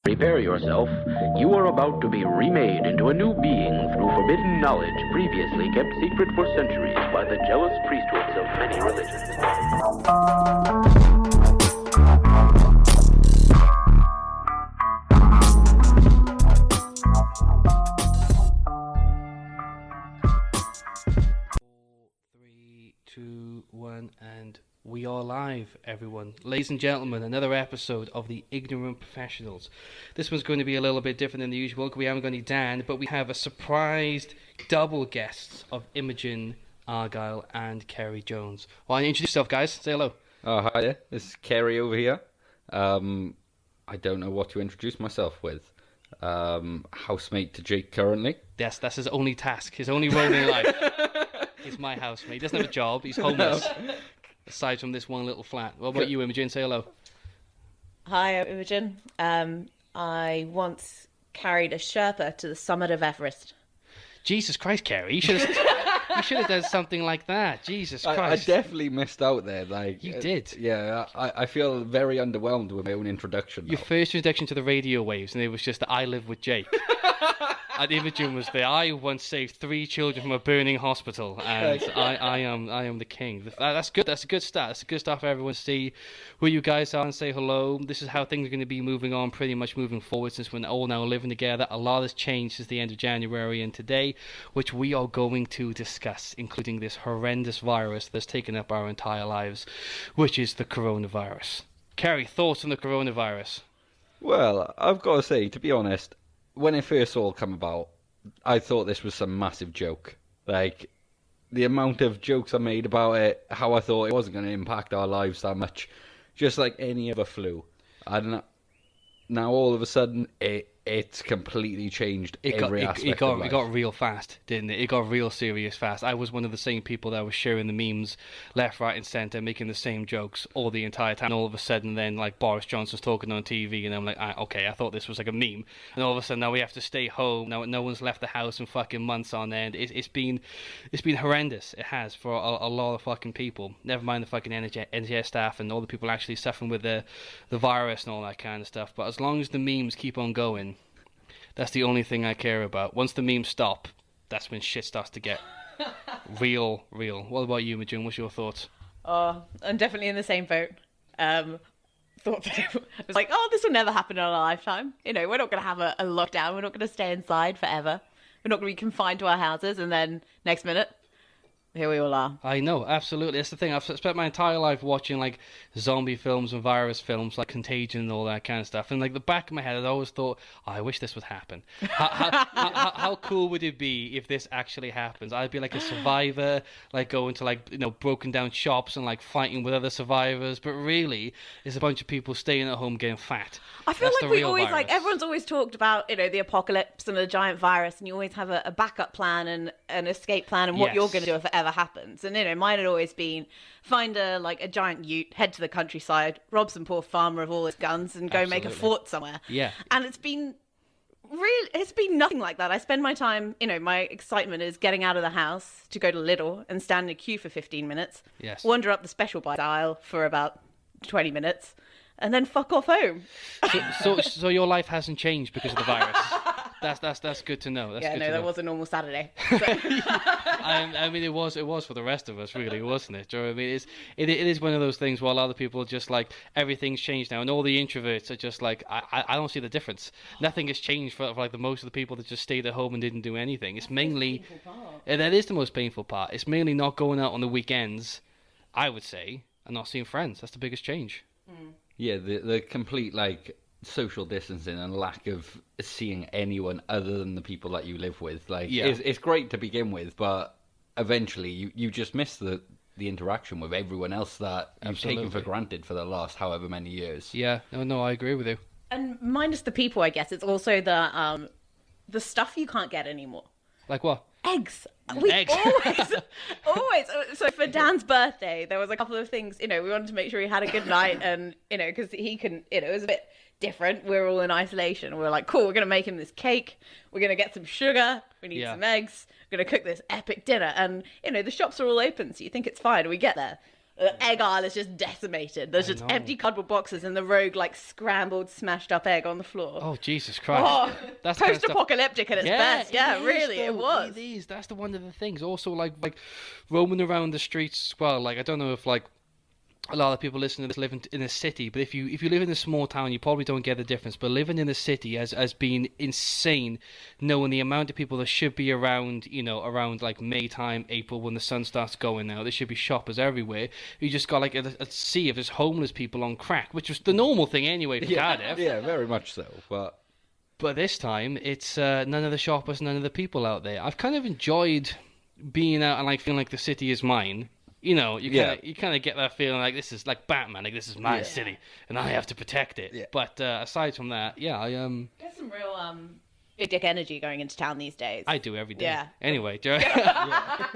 Prepare yourself. You are about to be remade into a new being through forbidden knowledge previously kept secret for centuries by the jealous priesthoods of many religions. Three, two, one, and we are live, everyone. Ladies and gentlemen, another episode of the Ignorant Professionals. This one's going to be a little bit different than the usual. We haven't got any Dan, but we have a surprised double guests of Imogen Argyle and Kerry Jones. Why don't you introduce yourself, guys? Say hello. Oh, hi there. This is Kerry over here. I don't know what to introduce myself with. Housemate to Jake currently. Yes, that's his only task, his only role in life. He's my housemate. He doesn't have a job. He's homeless. No. Aside from this one little flat. What about you, Imogen? Say hello. Hi, I'm Imogen. I once carried a Sherpa to the summit of Everest. Jesus Christ, Kerry. You should have done something like that. Jesus Christ. I definitely missed out there. You did. Yeah, I feel very underwhelmed with my own introduction. Your first introduction to the radio waves, and it was just that I live with Jake. And Imogen was there. I once saved 3 children from a burning hospital, and I am the king. That's good. That's a good start. That's a good start for everyone to see who you guys are and say hello. This is how things are going to be moving on, pretty much moving forward, since we're all now living together. A lot has changed since the end of January and today, which we are going to discuss, including this horrendous virus that's taken up our entire lives, which is the coronavirus. Kerry, thoughts on the coronavirus? Well, I've got to say, to be honest, when it first all came about, I thought this was some massive joke. Like, the amount of jokes I made about it, how I thought it wasn't going to impact our lives that much, just like any other flu. And now all of a sudden, it's completely changed every aspect of life. It got real fast, didn't it? It got real serious fast. I was one of the same people that was sharing the memes left, right, and centre, making the same jokes all the entire time. And all of a sudden, then, like, Boris Johnson's talking on TV, and I'm like, okay, I thought this was like a meme. And all of a sudden, now we have to stay home. Now no one's left the house in fucking months on end. It's been horrendous. It has, for a lot of fucking people. Never mind the fucking NHS staff and all the people actually suffering with the virus and all that kind of stuff. But as long as the memes keep on going, that's the only thing I care about. Once the memes stop, that's when shit starts to get real. What about you, Imogen? What's your thoughts? Oh, I'm definitely in the same boat. Thought that I was like, this will never happen in our lifetime. You know, we're not going to have a lockdown. We're not going to stay inside forever. We're not going to be confined to our houses. And then next minute, here we all are. I know, absolutely. That's the thing. I've spent my entire life watching, like, zombie films and virus films, like Contagion and all that kind of stuff. And, like, the back of my head, I'd always thought, I wish this would happen. How cool would it be if this actually happens? I'd be like a survivor, like going to, like, broken down shops and, like, fighting with other survivors. But really, it's a bunch of people staying at home getting fat. I feel like we always, like, everyone's always talked about, the apocalypse and a giant virus, and you always have a backup plan and an escape plan and what you're going to do if it ever happens. And mine had always been find a giant ute, head to the countryside, rob some poor farmer of all his guns, and go make a fort somewhere. Yeah. And it's been nothing like that. I spend my time, my excitement is getting out of the house to go to Lidl and stand in a queue for 15 minutes. Yes. Wander up the special buy aisle for about 20 minutes, and then fuck off home. So your life hasn't changed because of the virus. That's good to know. That was a normal Saturday. So. I mean, it was for the rest of us, really, wasn't it? Do you know what I mean? It is one of those things where a lot of people are just like, everything's changed now, and all the introverts are just like, I don't see the difference. Nothing has changed for like the most of the people that just stayed at home and didn't do anything. It's mainly that is the most painful part. It's mainly not going out on the weekends, I would say, and not seeing friends. That's the biggest change. Yeah, the complete, like, social distancing and lack of seeing anyone other than the people that you live with. Like, it's great to begin with, but eventually you just miss the interaction with everyone else that you've taken for granted for the last however many years. Yeah, no, I agree with you. And minus the people, I guess, it's also the stuff you can't get anymore. Like what? Eggs. Eggs. Always. So for Dan's birthday, there was a couple of things, we wanted to make sure he had a good night, and, because he couldn't, it was a bit different. We're all in isolation. We're like, cool, we're going to make him this cake. We're going to get some sugar. We need some eggs. We're going to cook this epic dinner. And, the shops are all open, so you think it's fine. We get there. The egg aisle is just decimated. There's just empty cardboard boxes and the rogue, like, scrambled, smashed up egg on the floor. Oh, Jesus Christ. Oh, That's the kind of stuff- post-apocalyptic at its best. Yeah, is, really, though. it was. It is. That's one of the things. Also, like roaming around the streets as well. Like, I don't know if, like, a lot of people listening to this live in a city, but if you live in a small town, you probably don't get the difference. But living in a city has been insane, knowing the amount of people that should be around, around like May time, April, when the sun starts going now. There should be shoppers everywhere. You just got like a sea of just homeless people on crack, which was the normal thing anyway for Cardiff. Yeah, very much so. But this time, it's none of the shoppers, none of the people out there. I've kind of enjoyed being out and like feeling like the city is mine. You kind of get that feeling like this is like Batman, like this is my city, and I have to protect it. Yeah. But aside from that, There's some real big dick energy going into town these days. I do every day. Yeah. Anyway,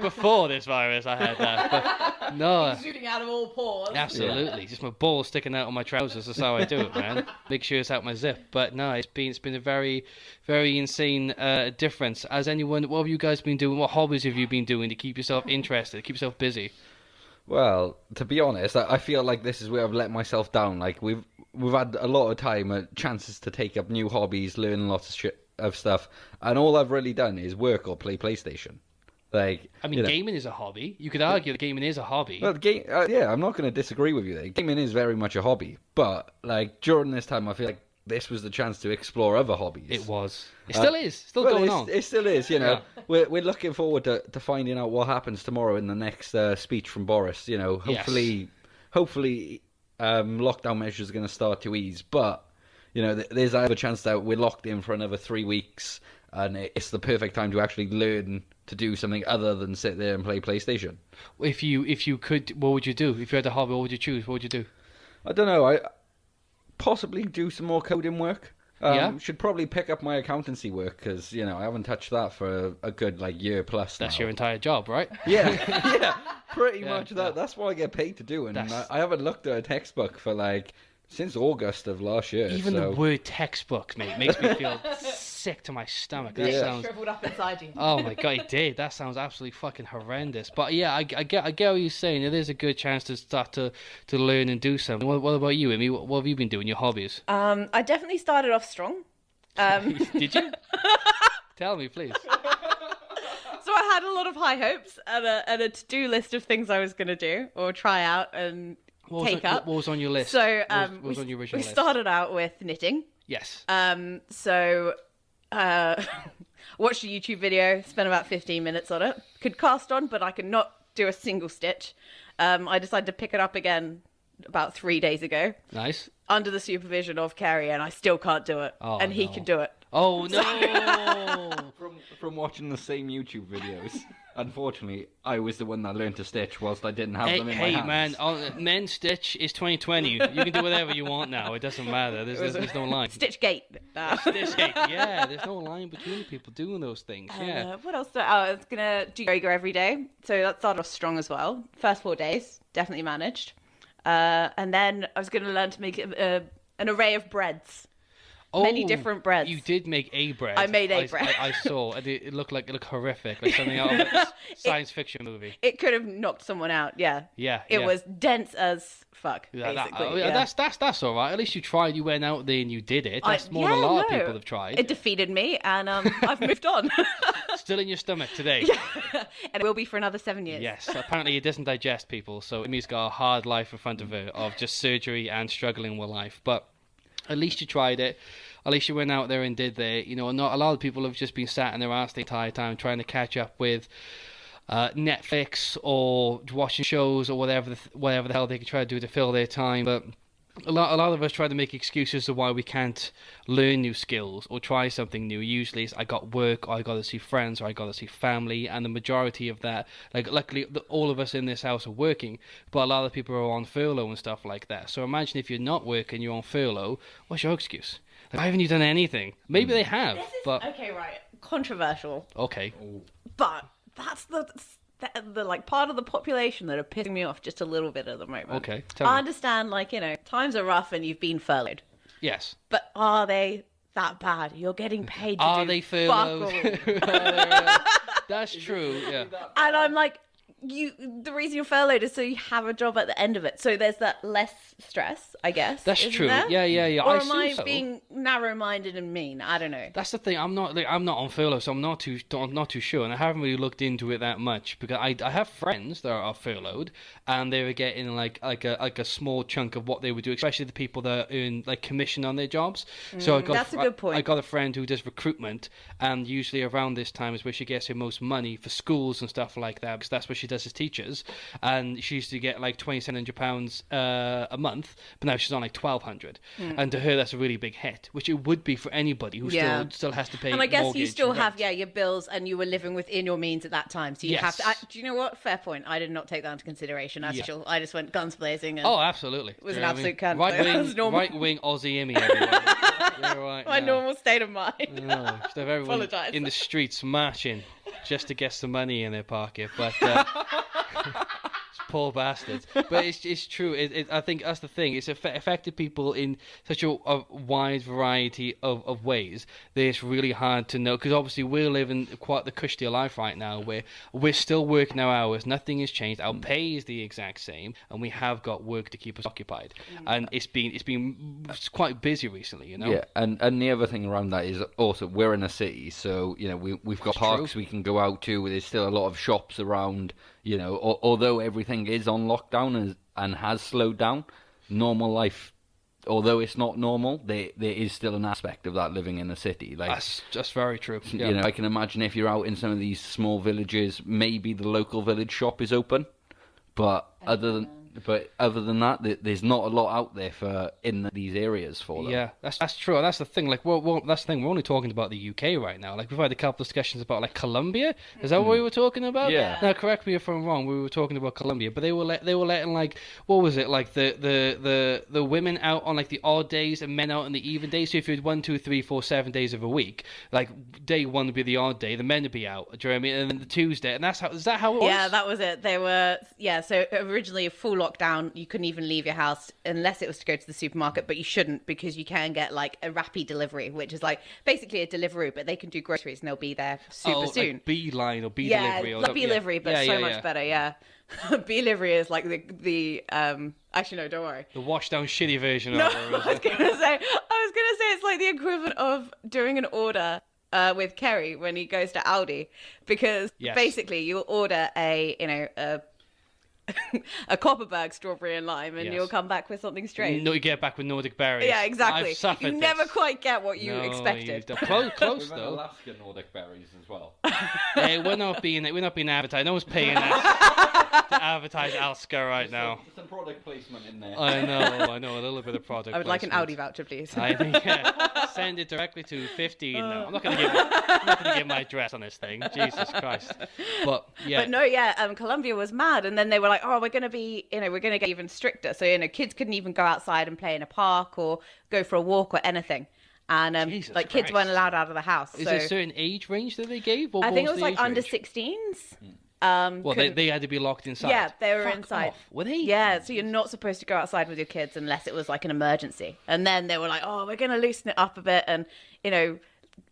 before this virus, I had that. But no, shooting out of all pores. Absolutely, just my balls sticking out of my trousers. That's how I do it, man. Make sure it's out my zip. But no, it's been a very, very insane difference. What have you guys been doing? What hobbies have you been doing to keep yourself interested, keep yourself busy? Well, to be honest, I feel like this is where I've let myself down. Like we've had a lot of time, chances to take up new hobbies, learn lots of stuff, and all I've really done is work or play PlayStation. Like, gaming is a hobby. You could argue that gaming is a hobby. Well, I'm not going to disagree with you there. Gaming is very much a hobby, but like during this time, I feel like this was the chance to explore other hobbies. It was. It still is. Still going on. It still is. We're looking forward to finding out what happens tomorrow in the next speech from Boris. Hopefully, lockdown measures are going to start to ease. But there's a chance that we're locked in for another 3 weeks, and it's the perfect time to actually learn to do something other than sit there and play PlayStation. If you could, what would you do? If you had a hobby, what would you choose? What would you do? I don't know. I possibly do some more coding work. Should probably pick up my accountancy work because I haven't touched that for a good year plus. That's now. your entire job, right? Yeah, pretty much that. That's what I get paid to do, and I haven't looked at a textbook for since August of last year. Even the word textbook, mate, makes me feel sick to my stomach. That sounds shriveled up inside you. Oh my god, it did. That sounds absolutely fucking horrendous. But yeah, I get what you're saying. There's a good chance to start to learn and do something. What about you, Amy? What have you been doing? Your hobbies? I definitely started off strong. Did you? Tell me, please. So I had a lot of high hopes and a to-do list of things I was going to do or try out and take up. What was on your list? So what was on your original list? We started out with knitting. Yes. Watched a YouTube video, spent about 15 minutes on it. Could cast on, but I could not do a single stitch. I decided to pick it up again about 3 days ago. Nice. Under the supervision of Kerry, and I still can't do it. Oh, and he can do it. Oh, no! From watching the same YouTube videos. Unfortunately, I was the one that learned to stitch whilst I didn't have them in my hands. Hey, man, men's stitch is 2020. You can do whatever you want now. It doesn't matter. There's no line. Stitch gate. Stitch gate, yeah. There's no line between people doing those things, yeah. What else? I was going to do yoga every day. So that started off strong as well. First 4 days, definitely managed. And then I was going to learn to make an array of breads. Many different breads. You did make a bread. I made a bread. I saw. It looked horrific, like something out of a science fiction movie. It could have knocked someone out. Yeah. Yeah. It was dense as fuck. Basically. That's all right. At least you tried. You went out there and you did it. That's more than a lot of people have tried. It defeated me, and I've moved on. Still in your stomach today. Yeah. And it will be for another 7 years. Yes. Apparently, it doesn't digest people. So Amy's got a hard life in front of her of just surgery and struggling with life. But at least you tried it. At least you went out there and did that. Not a lot of people have just been sat in their ass the entire time trying to catch up with Netflix or watching shows or whatever the hell they can try to do to fill their time. But a lot of us try to make excuses of why we can't learn new skills or try something new. Usually it's I got work, or I got to see friends, or I got to see family, and the majority of that, luckily all of us in this house are working, but a lot of people are on furlough and stuff like that. So imagine if you're not working, you're on furlough, what's your excuse? Why haven't you done anything? Maybe they have, but okay, right, controversial. Okay, but that's the part of the population that are pissing me off just a little bit at the moment. Okay, I understand, times are rough and you've been furloughed. Yes, but are they that bad? You're getting paid to are do they furloughed? fuck all. That's true. Yeah, and I'm like, the reason you're furloughed is so you have a job at the end of it. So there's that less stress, I guess. That's isn't true. there? Yeah. Or I am I assume so. being narrow-minded and mean? I don't know. That's the thing. I'm not on furlough, so I'm not too sure, and I haven't really looked into it that much because I have friends that are furloughed, and they were getting like a small chunk of what they would do, especially the people that earn like commission on their jobs. So that's a good point. I got a friend who does recruitment, and usually around this time is where she gets her most money for schools and stuff like that, because that's what she does as teachers. And she used to get like £2,700 a month, but now she's on like £1,200, and to her that's a really big hit, which it would be for anybody who still has to pay. And I guess mortgage you still and have rent. your bills, and you were living within your means at that time, so you have to. Do you know what? Fair point. I did not take that into consideration. Actually, I just went guns blazing. And absolutely. It was an absolute cunt. Right wing Aussie Emmy, everyone. You're right. My normal state of mind. Just have everyone Apologise. in the streets marching just to get some money in their pocket, but poor bastards. But it's true. I think that's the thing. It's affected people in such a wide variety of ways that it's really hard to know, because obviously we're living quite the cushy life right now where we're still working our hours, nothing has changed, our pay is the exact same, and we have got work to keep us occupied. And it's been quite busy recently, you know. Yeah, and the other thing around that is also we're in a city, so you know we've got parks we can go out to. There's still a lot of shops around. You know, although everything is on lockdown and has slowed down, normal life, although it's not normal, there is still an aspect of that living in a city. Like that's just very true. Yeah. You know, I can imagine if you're out in some of these small villages, maybe the local village shop is open, but other than that, there's not a lot out there in these areas for them. Yeah, that's true. That's the thing. Like, that's the thing. We're only talking about the UK right now. Like, we've had a couple of discussions about like Colombia. Is that what we were talking about? Yeah. Now, correct me if I'm wrong. We were talking about Colombia, but they were letting like, what was it, like the women out on like the odd days and men out on the even days. So if you had 1, 2, 3, 4, 7 days of a week, like day one would be the odd day, the men would be out. Do you know what I mean? And then the Tuesday, and is that how it was? Yeah, that was it. They were So originally a full lockdown, you couldn't even leave your house unless it was to go to the supermarket, but you shouldn't, because you can get like a Rappi delivery, which is like basically a Deliveroo, but they can do groceries and they'll be there super soon. Like Beeline or Delivery or like Delivery, but so much better. Yeah, Delivery is like the actually no, don't worry. The washed down shitty version of it. I was gonna say it's like the equivalent of doing an order with Kerry when he goes to Aldi, because basically you'll order a Copperberg strawberry and lime, and you'll come back with something strange. No, you get back with Nordic berries. Yeah, exactly. I've suffered you never quite get what you expected. Close though. Alaska Nordic berries as well. We're not being advertised. No one's paying us to advertise Alaska right now. Some product placement in there. I know a little bit of product. I would like an placement. Audi voucher, please. I think send it directly to 15. No, I'm not going to give my address on this thing. Jesus Christ. But no, Colombia was mad, and then they were like, oh, we're going to get even stricter. So, kids couldn't even go outside and play in a park or go for a walk or anything. And kids weren't allowed out of the house. Is there a certain age range that they gave? I think it was like under 16s. They had to be locked inside. Yeah, they were inside. Off. Were they? Yeah, so you're not supposed to go outside with your kids unless it was like an emergency. And then they were like, oh, we're going to loosen it up a bit and,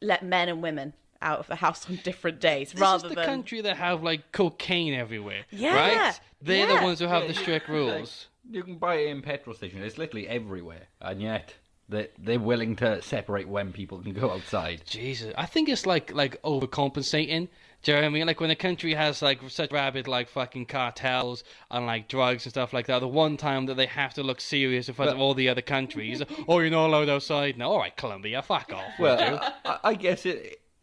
let men and women out of the house on different days. This is the country that have like cocaine everywhere. Yeah. Right? They're the ones who have the strict rules. You can buy it in petrol stations. It's literally everywhere. And yet they're willing to separate when people can go outside. Jesus. I think it's like overcompensating. Do you know what I mean? Like when a country has like such rabid like fucking cartels and like drugs and stuff like that, the one time that they have to look serious in front of all the other countries, you're not allowed outside now. All right, Colombia, fuck off. Well, I guess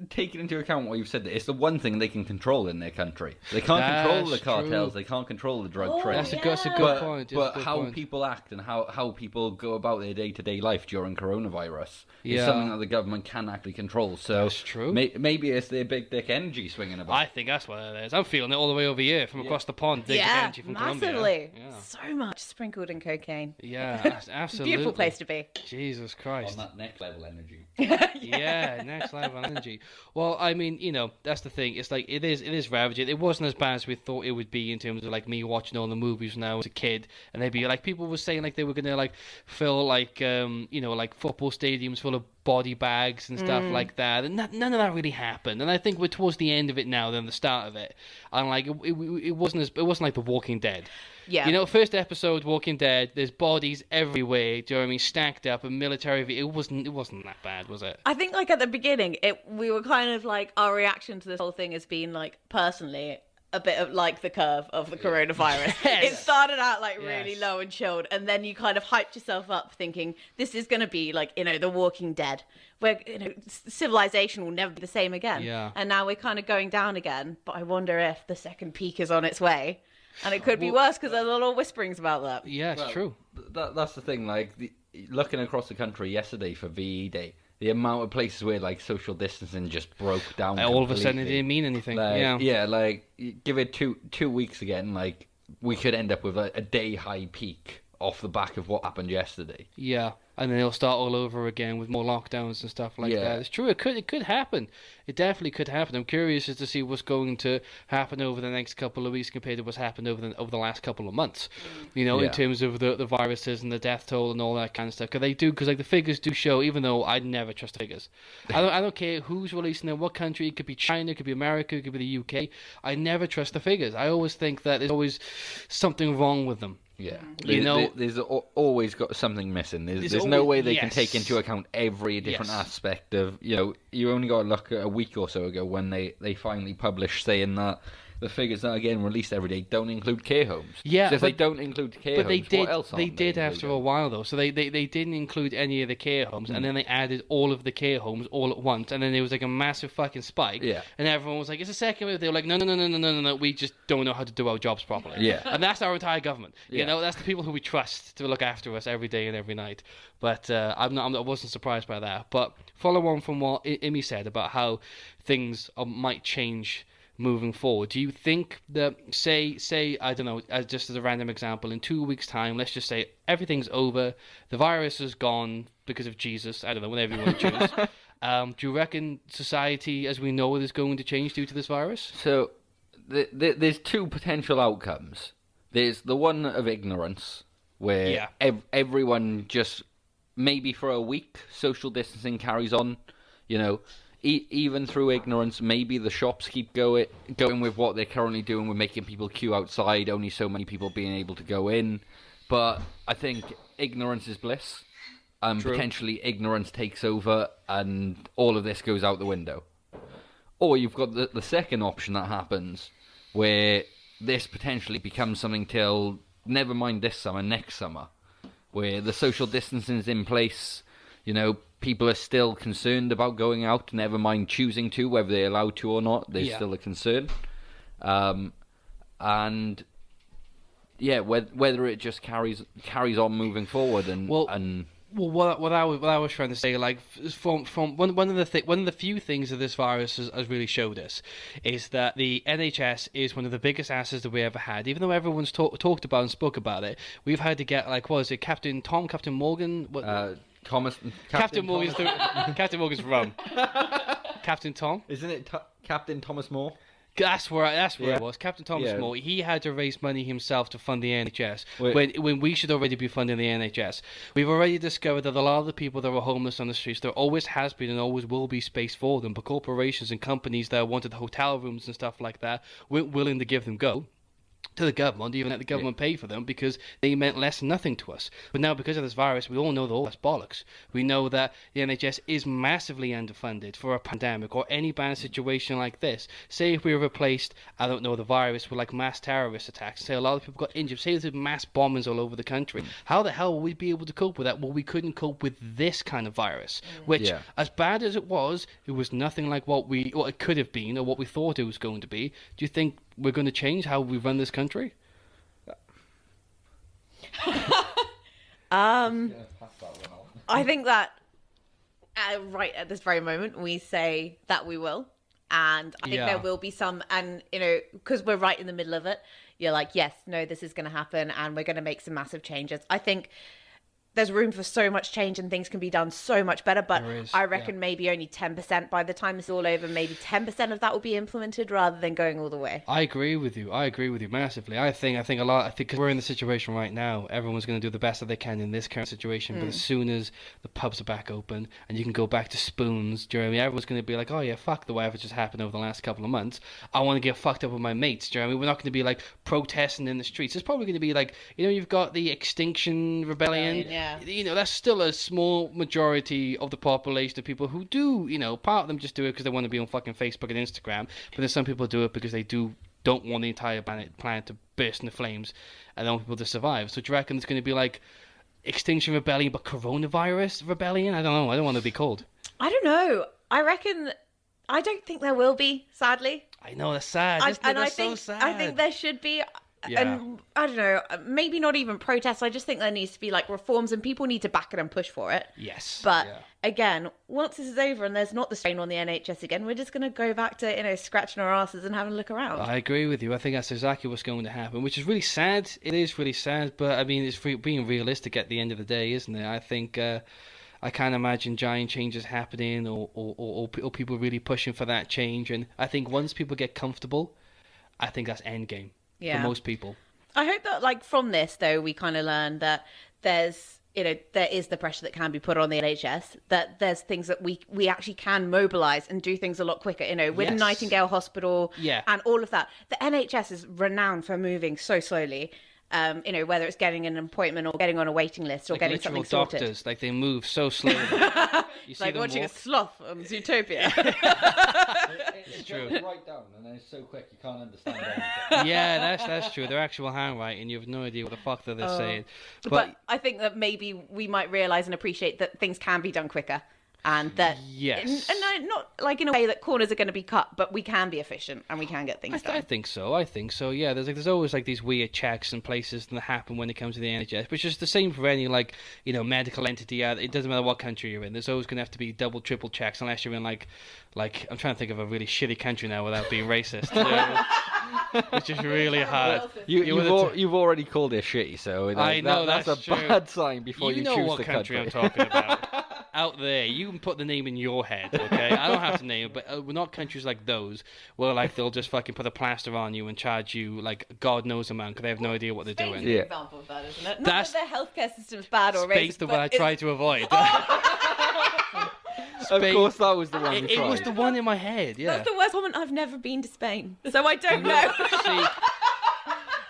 taking into account what you've said, it's the one thing they can control in their country. They can't control the cartels. They can't control the drug trade. That's a good point. But how people act and how people go about their day-to-day life during coronavirus is something that the government can actually control. So that's true. Maybe it's their big dick energy swinging about. I think that's what it is. I'm feeling it all the way over here from across the pond. Big dick energy from massively. Colombia. Yeah. So much sprinkled in cocaine. Yeah, absolutely. Beautiful place to be. Jesus Christ. On that next level energy. Yeah, next level energy. Well, I mean, that's the thing. It's like it is ravaging. It wasn't as bad as we thought it would be in terms of like me watching all the movies when I was a kid, and they'd be like people were saying like they were gonna like fill like like football stadiums full of body bags and stuff like that. And none of that really happened. And I think we're towards the end of it now than the start of it. And like it wasn't like The Walking Dead. Yeah. You know, first episode, Walking Dead. There's bodies everywhere. Do you know what I mean? Stacked up, and military. It wasn't that bad, was it? I think like at the beginning, we were kind of like our reaction to this whole thing has been like personally a bit of like the curve of the coronavirus. Yes. It started out like really Yes. low and chilled, and then you kind of hyped yourself up thinking this is going to be like, you know, The Walking Dead, where, you know, civilization will never be the same again. Yeah. And now we're kind of going down again, but I wonder if the second peak is on its way. And it could be worse because there's a lot of whisperings about that. Yeah, it's true. That's the thing. Like looking across the country yesterday for VE Day, the amount of places where like social distancing just broke down. All of a sudden, it completely. didn't mean anything. Like, yeah. like give it two weeks again, like we could end up with a day high peak off the back of what happened yesterday. Yeah, and then it'll start all over again with more lockdowns and stuff like that. It's true. It could happen. It definitely could happen. I'm curious as to see what's going to happen over the next couple of weeks compared to what's happened over the last couple of months. You know, in terms of the viruses and the death toll and all that kind of stuff. Because like the figures do show. Even though I'd never trust the figures, I don't care who's releasing them, what country. It could be China, it could be America, it could be the UK. I never trust the figures. I always think that there's always something wrong with them. Yeah, You know, there's always got something missing. There's no way they can take yes. into account every different Yes. aspect of, you know, you only got to look at a week or so ago when they finally published saying that the figures that are getting released every day don't include care homes. Yeah, so if they but- don't include care But homes, they did. what else They aren't did after a including? while though. So they didn't include any of the care homes, and then they added all of the care homes all at once, and then there was like a massive fucking spike. Yeah. And everyone was like, "It's a second wave." They were like, "No. We just don't know how to do our jobs properly." Yeah. And that's our entire government. You Yeah. know, that's the people who we trust to look after us every day and every night. But I wasn't surprised by that. But follow on from what Imi said about how things might change moving forward. Do you think that, say I don't know, just as a random example, in 2 weeks' time, let's just say everything's over, the virus is gone because of Jesus, I don't know, whatever you want to choose. Do you reckon society as we know it is going to change due to this virus? So there's two potential outcomes. There's the one of ignorance, where everyone just, maybe for a week, social distancing carries on, you know, even through ignorance. Maybe the shops keep going with what they're currently doing, with making people queue outside, only so many people being able to go in. But I think ignorance is bliss, and True. potentially ignorance takes over and all of this goes out the window. Or you've got the second option that happens, where this potentially becomes something till, never mind this summer, next summer, where the social distancing is in place, you know, people are still concerned about going out, never mind choosing to, whether they're allowed to or not, there's still a concern. And yeah, whether it just carries on moving forward Well, what I was trying to say, like, from one of the few things that this virus has really showed us is that the NHS is one of the biggest asses that we ever had. Even though everyone's talked about and spoke about it, we've had to get, like, what is it, Captain Morgan? Captain Morgan's Captain Morgan's rum. Captain Tom? Isn't it Captain Thomas More? That's where it was. Captain Thomas Yeah. More. He had to raise money himself to fund the NHS Wait. when we should already be funding the NHS. We've already discovered that a lot of the people that were homeless on the streets, there always has been and always will be space for them. But corporations and companies that wanted hotel rooms and stuff like that weren't willing to give them go to the government, even let the government pay for them, because they meant less than nothing to us. But now, because of this virus, we all know that all that's bollocks. We know that the NHS is massively underfunded for a pandemic or any bad situation like this. Say if we were replaced, I don't know, the virus with like mass terrorist attacks. Say a lot of people got injured. Say there's mass bombings all over the country. How the hell will we be able to cope with that? Well, we couldn't cope with this kind of virus, which, as bad as it was nothing like what it could have been or what we thought it was going to be. Do you think we're going to change how we run this country? I think that right at this very moment we say that we will, and I think there will be some, and you know, because we're right in the middle of it, you're like, yes, no, this is going to happen and we're going to make some massive changes. I think there's room for so much change and things can be done so much better. But There is, I reckon maybe only 10% by the time it's all over, maybe 10% of that will be implemented rather than going all the way. I agree with you. I agree with you massively. I think a lot. I think because we're in the situation right now, everyone's going to do the best that they can in this current situation. But as soon as the pubs are back open and you can go back to spoons, do you know what I mean? Everyone's going to be like, oh yeah, fuck the whatever just happened over the last couple of months. I want to get fucked up with my mates. Do you know what I mean? We're not going to be like protesting in the streets. It's probably going to be like, you've got the Extinction Rebellion. Yeah. That's still a small majority of the population of people who do, part of them just do it because they want to be on fucking Facebook and Instagram, but then some people do it because they don't want the entire planet to burst into flames and they want people to survive. So do you reckon it's going to be like Extinction Rebellion but Coronavirus Rebellion? I don't know. I don't want to be called. I don't know. I don't think there will be, sadly. I know, that's sad. So sad. I think there should be. Yeah. And I don't know, maybe not even protests. I just think there needs to be like reforms and people need to back it and push for it. Yes. But again, once this is over and there's not the strain on the NHS again, we're just going to go back to, scratching our asses and having a look around. I agree with you. I think that's exactly what's going to happen, which is really sad. It is really sad, but I mean, it's being realistic at the end of the day, isn't it? I think I can't imagine giant changes happening or people really pushing for that change. And I think once people get comfortable, I think that's endgame. For most people. I hope that, like, from this, though, we kind of learn that there is the pressure that can be put on the NHS, that there's things that we actually can mobilise and do things a lot quicker, with Yes. Nightingale Hospital Yeah. and all of that. The NHS is renowned for moving so slowly, whether it's getting an appointment or getting on a waiting list or Like getting literal something sorted. doctors, like they move so slowly. You see Like them watching walk. a sloth on Zootopia. It true. goes right down, and then it's so quick you can't understand anything. Yeah, that's true. Their actual handwriting, you have no idea what the fuck that they're saying. But I think that maybe we might realise and appreciate that things can be done quicker. And that, Yes. and not like in a way that corners are going to be cut, but we can be efficient and we can get things done. I think so. Yeah, there's always like these weird checks and places that happen when it comes to the NHS, which is the same for any medical entity. It doesn't matter what country you're in. There's always going to have to be double, triple checks unless you're in like I'm trying to think of a really shitty country now without being racist. Which is really hard. You've already called it shitty, so I know that's a true. bad sign before you know choose what the country I'm country. talking about. Out there, you can put the name in your head, okay? I don't have to name it, but we're not countries like those where like they'll just fucking put a plaster on you and charge you like God knows amount because they have no idea what they're Spain's doing. an Yeah. example of that, isn't it? Not That's- that their healthcare system's bad or Spain's racist, the but one I tried to avoid. Of course, that was the one you It tried. was the one in my head, yeah. That's the worst comment. I've never been to Spain, so I don't know. See,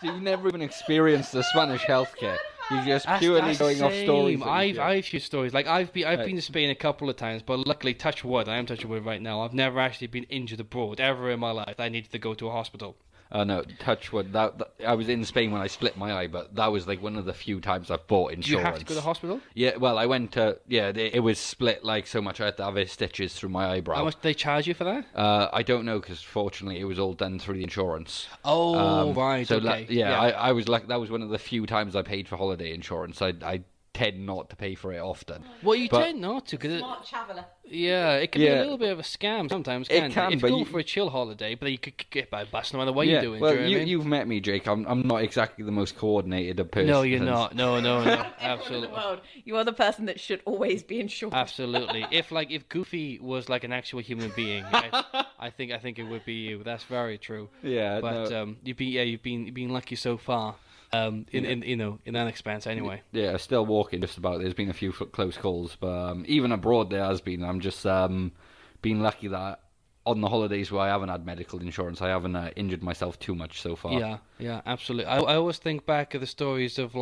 So you never even experienced the Spanish healthcare. You're just That's purely the going off same. stories. that you I've hear. heard stories. Like I've been to Spain a couple of times, but luckily, touch wood, I am touching wood right now. I've never actually been injured abroad ever in my life. I needed to go to a hospital. No, touch wood. That I was in Spain when I split my eye, but that was like one of the few times I've bought insurance. Do you have to go to the hospital? Yeah, well, I went to. Yeah, it was split like so much. I had to have stitches through my eyebrow. How much do they charge you for that? I don't know because fortunately it was all done through the insurance. Oh, right. So okay. I was like that was one of the few times I paid for holiday insurance. I tend not to pay for it often. Well, you But- tend not to, because Smart traveller. it can be a Yeah. little bit of a scam sometimes. It Can't can, If but you go you- for a chill holiday, but you could get by bus no matter what yeah, you're doing. well, do you know what I mean? you've met me, Jake. I'm not exactly the most coordinated of person. No, you're not. No, Everyone in absolutely. the world, you are the person that should always be insured. Absolutely. If Goofy was like an actual human being, I think it would be you. That's very true. Yeah, But no. you've been lucky so far. In that expense anyway. Yeah, still walking just about. There's been a few close calls, but even abroad there has been. I'm just been lucky that on the holidays where I haven't had medical insurance, I haven't injured myself too much so far. Yeah, absolutely. I always think back of the stories of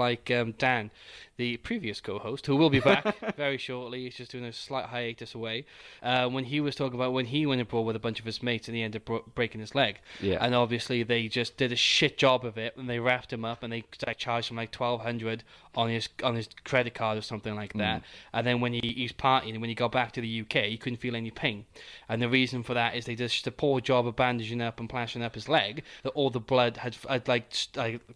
Dan, the previous co-host, who will be back very shortly. He's just doing a slight hiatus away. When he was talking about when he went abroad with a bunch of his mates and he ended up breaking his leg. Yeah. And obviously they just did a shit job of it and they wrapped him up and they charged him like $1,200 on his credit card or something like that. And then when he's partying and when he got back to the UK, he couldn't feel any pain. And the reason for that is they did just a poor job of bandaging up and plastering up his leg, that all the blood had like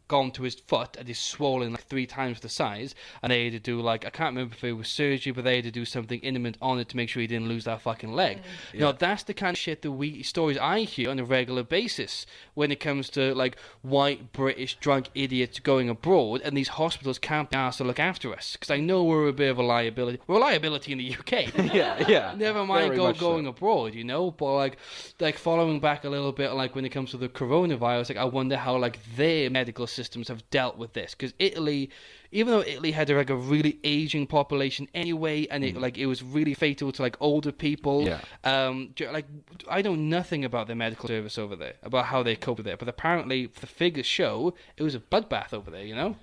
gone to his foot and is swollen like 3 times the size, and they had to do like, I can't remember if it was surgery, but they had to do something intimate on it to make sure he didn't lose that fucking leg. You know, that's the kind of shit stories I hear on a regular basis when it comes to like white British drunk idiots going abroad, and these hospitals can't be asked to look after us, because I know we're a bit of a liability. We're a liability in the UK. yeah. Never mind going so. abroad, you know. But like following back a little bit, like when it comes to the coronavirus, like I wonder how like their medical systems have dealt with this, because Italy, even though Italy had like a really aging population anyway, and it was really fatal to like older people. Like I know nothing about the medical service over there, about how they cope with it, but apparently the figures show it was a bloodbath over there, you know.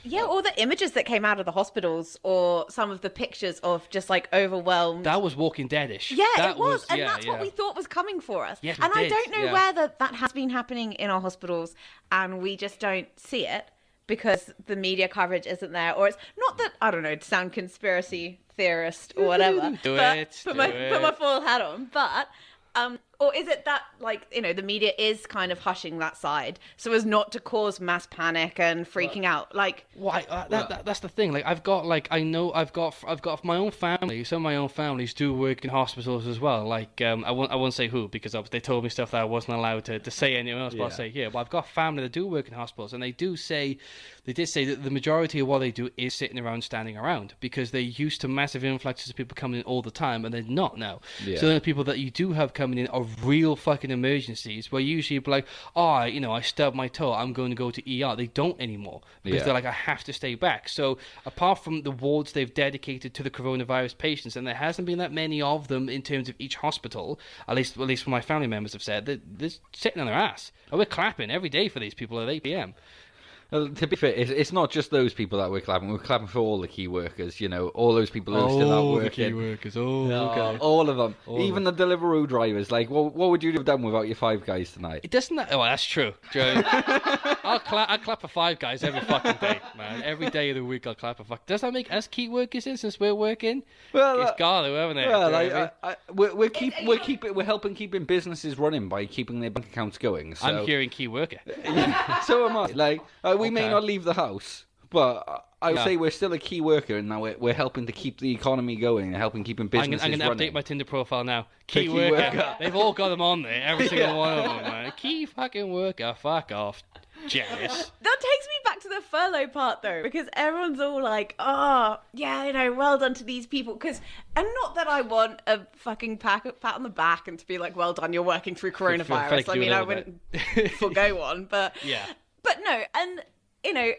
Yeah, all the images that came out of the hospitals, or some of the pictures of just like overwhelmed. That was Walking Dead-ish. Yeah, that it was, and that's what we thought was coming for us. Yes, and it I did, don't know whether that has been happening in our hospitals, and we just don't see it because the media coverage isn't there, or it's not that, I don't know, to sound conspiracy theorist or whatever. Put my full hat on, but. Or is it that, like, you know, the media is kind of hushing that side so as not to cause mass panic and freaking out? Like, why? That's the thing. Like, I've got my own family. Some of my own families do work in hospitals as well. Like, I won't say who, because they told me stuff that I wasn't allowed to say anywhere else. But I'll say here. But I've got family that do work in hospitals, and they did say that the majority of what they do is sitting around, standing around, because they're used to massive influxes of people coming in all the time, and they're not now. So the people that you do have coming in are real fucking emergencies, where usually you'd be like, I stubbed my toe, I'm going to go to ER. They don't anymore, because they're like, I have to stay back. So apart from the wards they've dedicated to the coronavirus patients, and there hasn't been that many of them in terms of each hospital, at least what my family members have said, they're sitting on their ass, and we're clapping every day for these people at 8 p.m. To be fair, it's not just those people that we're clapping for all the key workers, you know, all those people who are still out working. The key workers, okay. All of them. Even the Deliveroo drivers. Like, what would you have done without your Five Guys tonight? It doesn't. Oh, that's true. I clap for Five Guys every fucking day, man. Every day of the week I'll clap for fuck. Does that make us key workers in, since we're working? Well, it's got to, haven't it? Well, we're helping keeping businesses running by keeping their bank accounts going. So. I'm hearing key worker. So am I. Like, we may not leave the house, but I would say we're still a key worker, and now we're helping to keep the economy going and helping keeping businesses running. I'm going to update my Tinder profile now. Key worker. They've all got them on there, every single one of them, man. Key fucking worker. Fuck off. Jealous. That takes me back to the furlough part, though, because everyone's all like, well done to these people. And not that I want a fucking pat on the back and to be like, well done, you're working through coronavirus. I mean, I wouldn't forgo one, but... Yeah. But no, and, you know,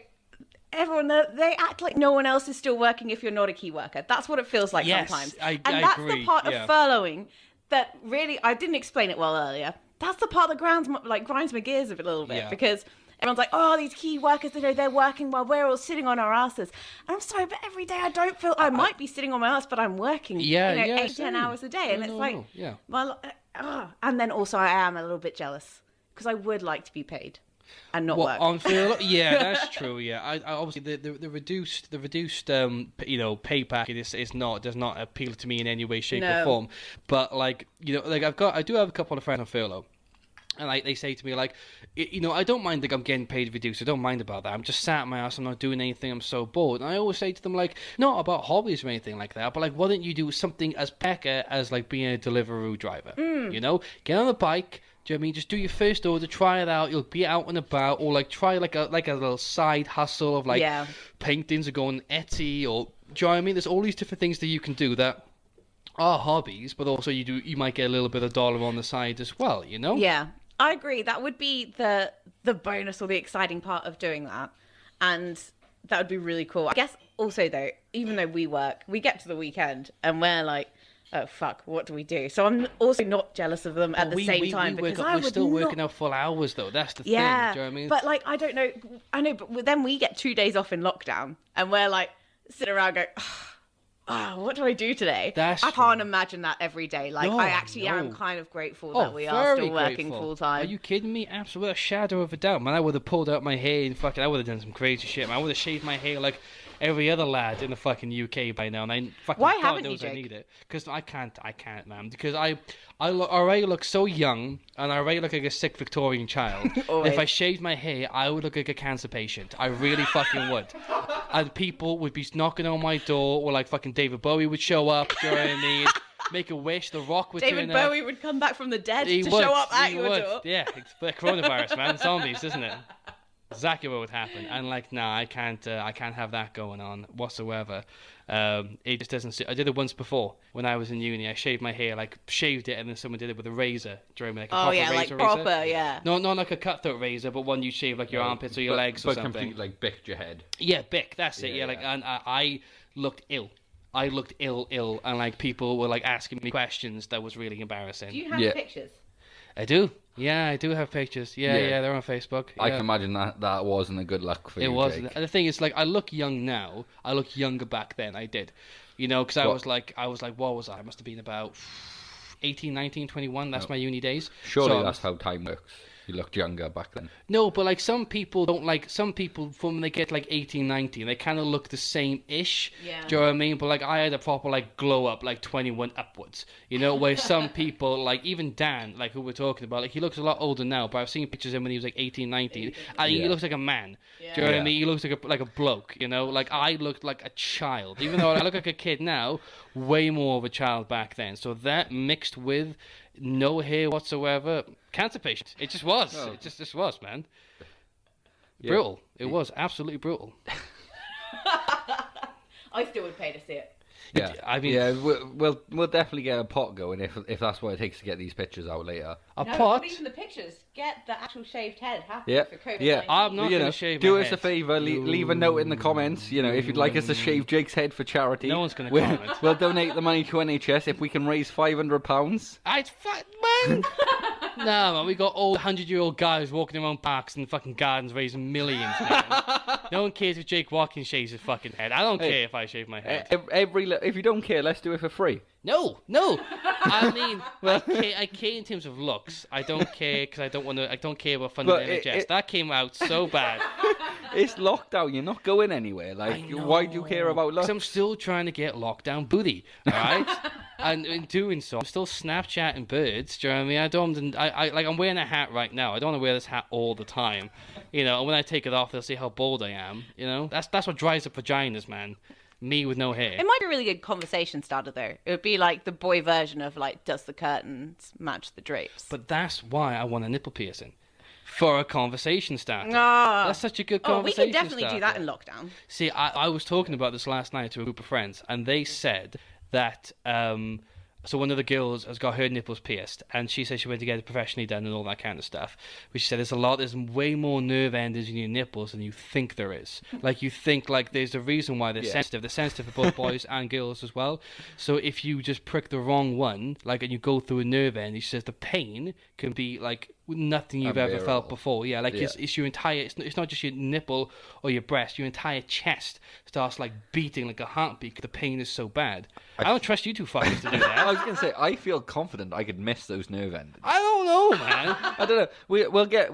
everyone, they act like no one else is still working if you're not a key worker. That's what it feels like sometimes. And that's agree. The part of furloughing that really, I didn't explain it well earlier. That's the part that grinds my gears a little bit, because everyone's like, oh, these key workers, you know, they're working while we're all sitting on our asses. And I'm sorry, but every day I don't feel, I might be sitting on my ass, but I'm working, 8-10 hours a day. And and then also I am a little bit jealous, because I would like to be paid. And not work. Yeah, that's true. Yeah, I obviously the reduced pay packet does not appeal to me in any way, shape, or form. But like, you know, like I do have a couple of friends on furlough, and like they say to me, like, you know, I don't mind, like, I'm getting paid reduced. I don't mind about that. I'm just sat at my ass. I'm not doing anything. I'm so bored. And I always say to them, like, not about hobbies or anything like that, but like, why don't you do something as pecker as like being a Deliveroo driver? You know, get on the bike. Do you know what I mean? Just do your first order, try it out. You'll be out and about, or like try like a little side hustle of like paintings, or go on Etsy, or do you know what I mean? There's all these different things that you can do that are hobbies, but also you might get a little bit of dollar on the side as well. You know? Yeah, I agree. That would be the bonus or the exciting part of doing that, and that would be really cool. I guess also though, even though we work, we get to the weekend and we're like, oh fuck, what do we do? So I'm also not jealous of them at the same time, because we're still working out full hours though. That's the thing. Do you know what I mean? But like, I don't know. I know, but then we get 2 days off in lockdown, and we're like sitting around going, what do I do today? I can't imagine that every day. Like, I actually am kind of grateful that we are still working full time. Are you kidding me? Absolutely, a shadow of a doubt, man. I would have pulled out my hair and I would have done some crazy shit, man. I would have shaved my hair like every other lad in the fucking UK by now, and I fucking Why God haven't knows you, I Jake? need it. Because I can't, man. Because I already look so young, and I already look like a sick Victorian child. Always. If I shaved my hair, I would look like a cancer patient. I really fucking would. And people would be knocking on my door, or like fucking David Bowie would show up. Do you know what I mean? Make a wish. The Rock would David turn up. Bowie would come back from the dead He to would, show up at he your would. door. Yeah, it's the coronavirus, man. Zombies, isn't it? Exactly what would happen. And like, nah, I can't have that going on whatsoever. It just doesn't suit. I did it once before when I was in uni. I shaved my hair, like shaved it, and then someone did it with a razor. Do you remember, like a proper yeah, like razor? proper, yeah. No, not like a cutthroat razor, but one you shave like your armpits or your legs or but something. completely like bicked your head. Yeah, Bic, that's it. Yeah, Yeah. like, and I looked ill. I looked ill, and like people were like asking me questions that was really embarrassing. Do you have Yeah. pictures? I do. Yeah, I do have pictures. Yeah, Yeah. they're on Facebook. I Yeah. can imagine that wasn't a good look for you, It wasn't. Jake. And the thing is, like, I look young now. I look younger back then. I did, because I What? was like, what was I? I must have been about 18, 19, 21. That's my uni days. Surely So- that's how time works. You looked younger back then. No, but like some people don't like. Some people from when they get like 18, 19, they kind of look the same-ish. Yeah. Do you know what I mean? But like I had a proper like glow up, like 21 upwards. Where some people, like even Dan, like who we're talking about, like he looks a lot older now. But I've seen pictures of him when he was like 18, 19, and he Yeah. looks like a man. Do you know what I Yeah. mean? He looks like a bloke. Like I looked like a child, even though I look like a kid now. Way more of a child back then. So that mixed with no hair whatsoever, cancer patient. It just was. Oh. It just was, man. Yeah. Brutal. It was absolutely brutal. I still would pay to see it. Yeah, I mean- yeah, we'll definitely get a pot going if that's what it takes to get these pictures out later. A No, pot. not even the pictures. Get the actual shaved head happen Yeah, for COVID-19. yeah. I'm not You going know, to shave do my us head. a favour, leave a note in the comments. If you'd like us to shave Jake's head for charity, No one's gonna we'll- comment. We'll donate the money to NHS if we can raise £500. Man. Nah, man, we got old 100-year-old guys walking around parks and fucking gardens raising millions, man. No one cares if Jake Watkins shaves his fucking head. I don't care if I shave my head. If you don't care, let's do it for free. No. I mean, I care in terms of looks. I don't care because I don't care about funding But the NHS. That came out so bad. It's lockdown. You're not going anywhere. Like, why do you care about looks? Because I'm still trying to get lockdown booty, all right? And in doing so, I'm still Snapchatting birds. Do you know what I mean? I don't. I'm wearing a hat right now. I don't want to wear this hat all the time, And when I take it off, they'll see how bald I am. That's what dries up vaginas, man. Me with no hair. It might be a really good conversation starter, though. It would be like the boy version of, like, does the curtains match the drapes? But that's why I want a nipple piercing. For a conversation starter. Ah. That's such a good Oh, we conversation can definitely do that starter. in lockdown. See, I was talking about this last night to a group of friends, and they said that so one of the girls has got her nipples pierced, and she said she went to get it professionally done and all that kind of stuff. But she said there's way more nerve endings in your nipples than you think there is. Like you think like there's a reason why they're sensitive. They're sensitive for both boys and girls as well. So if you just prick the wrong one, like and you go through a nerve end, she says the pain can be like nothing you've ever felt before. Yeah, like it's your entire. It's not just your nipple or your breast. Your entire chest starts like beating like a heartbeat. The pain is so bad. I don't trust you two fuckers to do that. I was going to say, I feel confident I could miss those nerve endings. I don't know, man. I don't know. We'll get,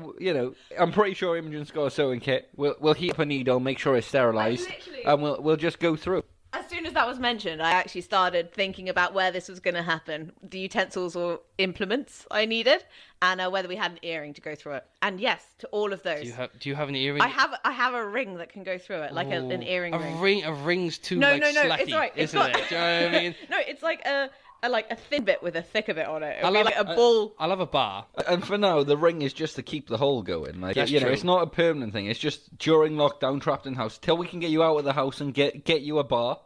I'm pretty sure Imogen's got a sewing kit. We'll heat up a needle, make sure it's sterilised, and we'll just go through. As soon as that was mentioned, I actually started thinking about where this was going to happen, the utensils or implements I needed, and whether we had an earring to go through it. And yes, to all of those. Do you have an earring? I have a ring that can go through it, like an earring ring. A ring's too No, like no, slutty, it's all right. It's isn't not- it? Do you know what I mean? No, it's like a thin bit with a thicker bit on it. It'll be love- like a ball. I love a bar. And for now, the ring is just to keep the hole going. Like, That's true. it's not a permanent thing. It's just during lockdown, trapped in house, till we can get you out of the house and get you a bar.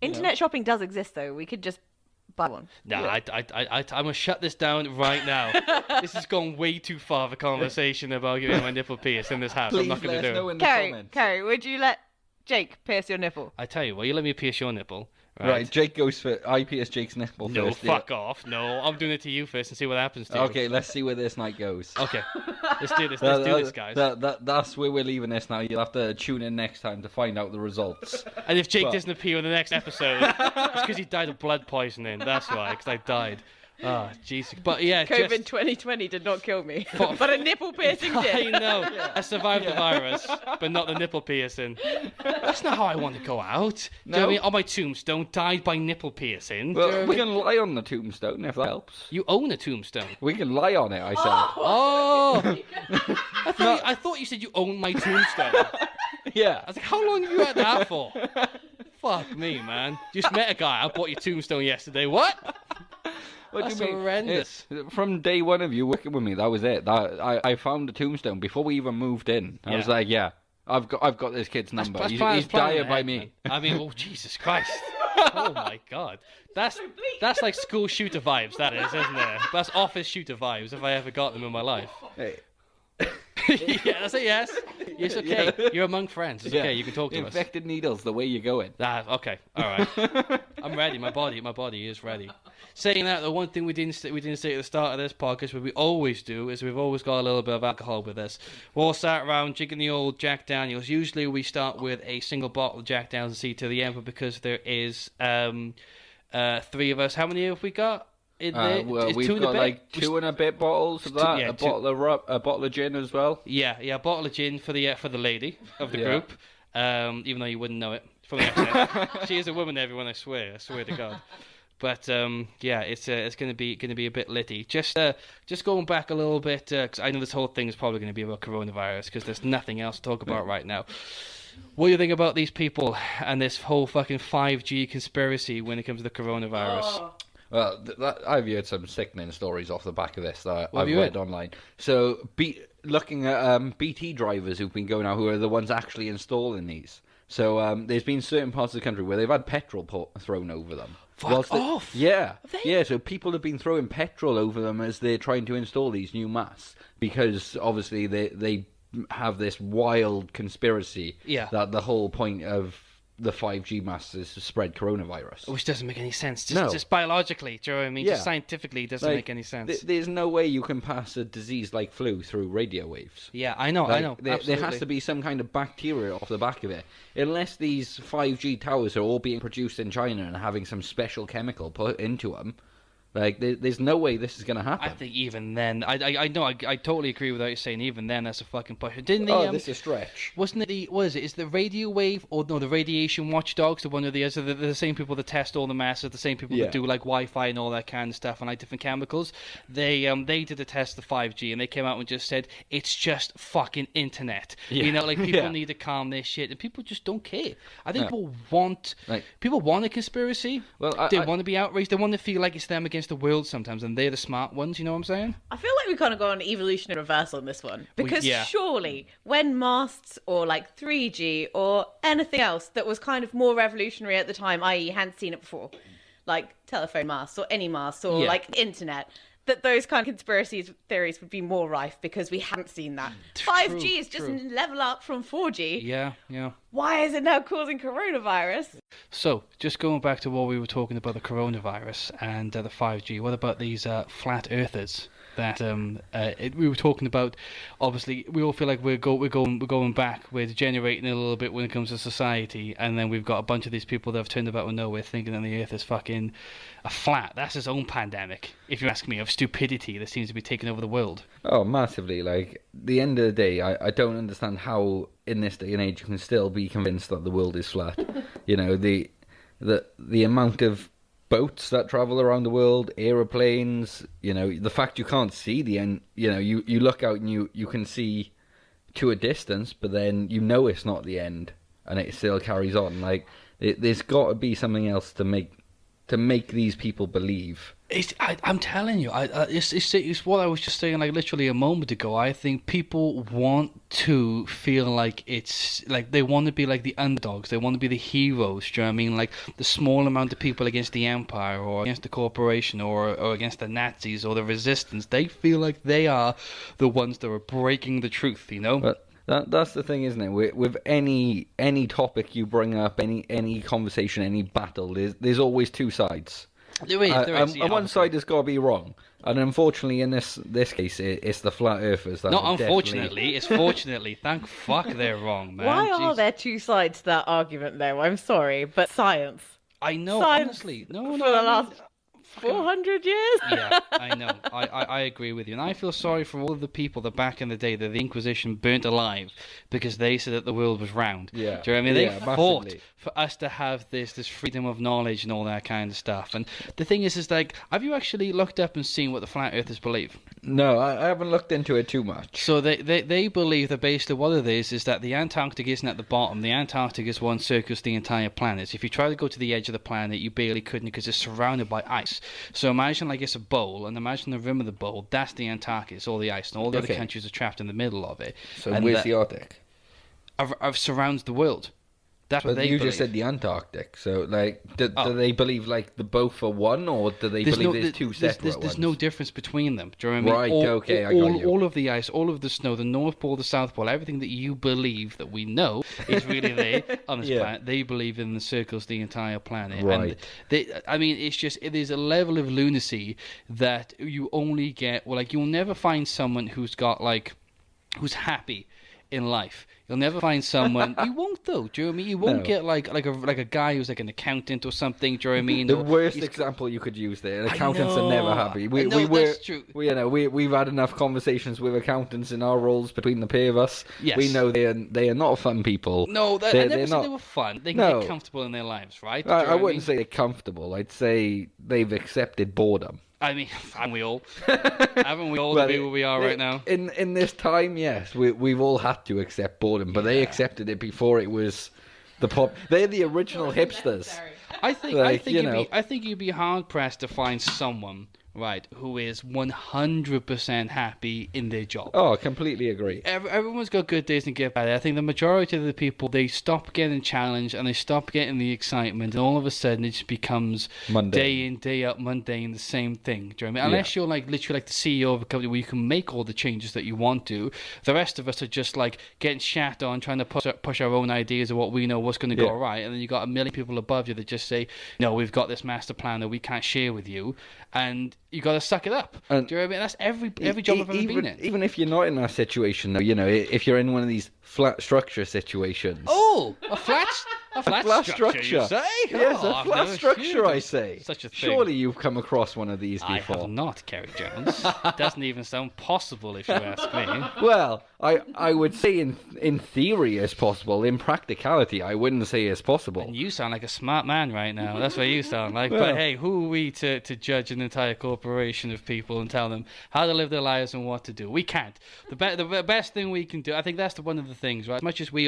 Internet shopping does exist, though. We could just buy one. Nah, I'm gonna shut this down right now. This has gone way too far of a conversation about getting my nipple pierced in this house. Please I'm not gonna let do us know it. in the comments. Carrie, would you let Jake pierce your nipple? I tell you what, you let me pierce your nipple. Right, Jake goes for I pierce Jake's nipple No, first. fuck off. No, I'm doing it to you first and see what happens to you. Okay, let's see where this night goes. Okay. Let's do this. Let's do this, guys. That's where we're leaving this now. You'll have to tune in next time to find out the results. And if Jake Well- doesn't appear in the next episode, it's because he died of blood poisoning. That's why, because I died. Oh, jeez. But yeah, COVID 2020 did not kill me, but a nipple piercing did. I know. I survived the virus, but not the nipple piercing. That's not how I want to go out. Do you know what I mean? On my tombstone, died by nipple piercing. Well, we can lie on the tombstone if that helps. You own a tombstone. We can lie on it, I said. Oh! I thought you said you own my tombstone. Yeah. I was like, how long have you had that for? Fuck me, man. Just met a guy. I bought your tombstone yesterday. What? What That's do you mean? horrendous. From day one of you working with me, that was it. I found the tombstone before we even moved in. I was like, yeah, I've got this kid's number. He's dying by me. Man. I mean, oh Jesus Christ! Oh my God, that's like school shooter vibes. That is, isn't it? That's office shooter vibes. If I ever got them in my life. Hey. Yeah, that's a yes. It's okay. Yeah. You're among friends. It's okay. You can talk to us. Infected needles, the way you're going. Okay. All right. I'm ready. My body is ready. Saying that, the one thing we didn't say at the start of this podcast, what we always do, is we've always got a little bit of alcohol with us. We're all sat around drinking the old Jack Daniels. Usually we start with a single bottle of Jack Daniels and see to the end, but because there is 3 of us, how many have we got? Well, we've got like 2 and a bit bottles of that. A bottle of gin as well. Yeah, a bottle of gin for the lady of the group. Even though you wouldn't know it from the accent. She is a woman, everyone. I swear to God. But it's going to be a bit litty. Just going back a little bit, because I know this whole thing is probably going to be about coronavirus, because there's nothing else to talk about right now. What do you think about these people and this whole fucking 5G conspiracy when it comes to the coronavirus? Oh. Well, I've heard some sickening stories off the back of this that I've read online. So, looking at BT drivers who've been going out, who are the ones actually installing these. So, there's been certain parts of the country where they've had petrol thrown over them. Fuck off! Yeah. So people have been throwing petrol over them as they're trying to install these new masts, because obviously they have this wild conspiracy that the whole point of the 5G masts is to spread coronavirus. Which doesn't make any sense. Just biologically, do you know what I mean? Just scientifically, it doesn't make any sense. There's no way you can pass a disease like flu through radio waves. Yeah, I know. There has to be some kind of bacteria off the back of it. Unless these 5G towers are all being produced in China and having some special chemical put into them, like, there's no way this is going to happen. I think even then, I know, I totally agree with what you're saying. Even then, that's a fucking push. Didn't this is a stretch. Wasn't it is the radio wave, or no, the radiation watchdogs, the one or the other, they're the same people that test all the masses, the same people that do, like, Wi-Fi and all that kind of stuff, and, like, different chemicals. They did a test of 5G, and they came out and just said, it's just fucking internet. Yeah. You know, like, people need to calm their shit, and people just don't care. I think people want a conspiracy. Well, they want to be outraged. They want to feel like it's them against the world sometimes, and they're the smart ones, you know what I'm saying? I feel like we kind of got an evolutionary reversal on this one, because surely when masts or like 3G or anything else that was kind of more revolutionary at the time, i.e. hadn't seen it before, like telephone masts or any masts or like internet, that those kind of conspiracy theories would be more rife, because we haven't seen that. 5G is just level up from 4G. Yeah. Why is it now causing coronavirus? So, just going back to what we were talking about, the coronavirus and the 5G, what about these flat earthers that we were talking about? Obviously, we all feel like we're going back, we're degenerating a little bit when it comes to society, and then we've got a bunch of these people that have turned about with nowhere thinking that the earth is fucking a flat. That's his own pandemic, if you ask me, of stupidity that seems to be taking over the world. Oh, massively. Like, at the end of the day, I don't understand how in this day and age you can still be convinced that the world is flat. You know, the amount of boats that travel around the world, aeroplanes, you know, the fact you can't see the end, you know, you look out and you can see to a distance, but then you know it's not the end, and it still carries on. Like, there's got to be something else to make these people believe. I'm telling you, it's what I was just saying, like, literally a moment ago. I think people want to feel like it's like they want to be like the underdogs. They want to be the heroes. Do you know what I mean? Like the small amount of people against the empire, or against the corporation, or against the Nazis or the resistance. They feel like they are the ones that are breaking the truth. You know. But that's the thing, isn't it? With any topic you bring up, any conversation, any battle, there's always two sides. There is. And one side has got to be wrong. And unfortunately, in this case, it's the flat earthers that Not unfortunately, it's fortunately. Thank fuck they're wrong, man. Why are there two sides to that argument, though? I'm sorry, but science. I know, science honestly. No. 400 years. Yeah, I know. I agree with you. And I feel sorry for all of the people that back in the day that the Inquisition burnt alive because they said that the world was round. Yeah. Do you know what I mean? They fought massively. for us to have this freedom of knowledge and all that kind of stuff. And the thing is like, have you actually looked up and seen what the flat earthers believe? No, I haven't looked into it too much. So they believe that basically what it is that the Antarctic isn't at the bottom. The Antarctic is one circles the entire planet. So if you try to go to the edge of the planet, you barely couldn't because it's surrounded by ice. So imagine like it's a bowl, and imagine the rim of the bowl. That's the Antarctic. It's all the ice, and all the other countries are trapped in the middle of it. So and where's the Arctic? Surrounds the world. That's what But they you believe. just said the Antarctic. So, like, do they believe, like, the both are one, or do they believe there's two separate There's ones? no difference between them. Do you know what I mean? Right, okay, I got you. All of the ice, all of the snow, the North Pole, the South Pole, everything that you believe that we know is really there on this planet. They believe in the circles the entire planet. Right. And I mean, it is a level of lunacy that you only get, well, like, you'll never find someone who's who's happy in life. You'll never find someone. You won't though. Do you know what I mean? You won't get like a guy who's like an accountant or something. Do you know what I mean? The worst example you could use there. Accountants are never happy. That's true. We've had enough conversations with accountants in our roles between the pair of us. Yes. We know they are not fun people. No, I never said they were fun. They can get comfortable in their lives, right? I wouldn't say they're comfortable. I'd say they've accepted boredom. I mean, haven't we all? Haven't we all to be where we are right now? In this time, yes, we've all had to accept boredom, but they accepted it before it was the pop. They're the original hipsters. I think you'd be hard pressed to find someone, right, who is 100% happy in their job. Oh, I completely agree. Everyone's got good days and get bad. I think the majority of the people, they stop getting challenged and they stop getting the excitement, and all of a sudden it just becomes mundane. Day in, day out, mundane, the same thing. Do you know what I mean? Unless you're like literally like the CEO of a company where you can make all the changes that you want to, the rest of us are just like getting shat on, trying to push our own ideas of what we know what's going to go right, and then you got a million people above you that just say, no, we've got this master plan that we can't share with you, and you got to suck it up. And do you know what I mean? That's every job I've ever been in. Even if you're not in that situation, though, if you're in one of these flat structure situations. Oh, a flat structure, you say? Yes, a flat structure, I say. Such a thing. Surely you've come across one of these before. I have not, Kerry Jones. It doesn't even sound possible, if you ask me. Well, I would say in theory it's possible. In practicality, I wouldn't say it's possible. And you sound like a smart man right now. That's what you sound like. But hey, who are we to judge an entire corporation of people and tell them how to live their lives and what to do? We can't. The best thing we can do, I think that's one of the things, right? As much as we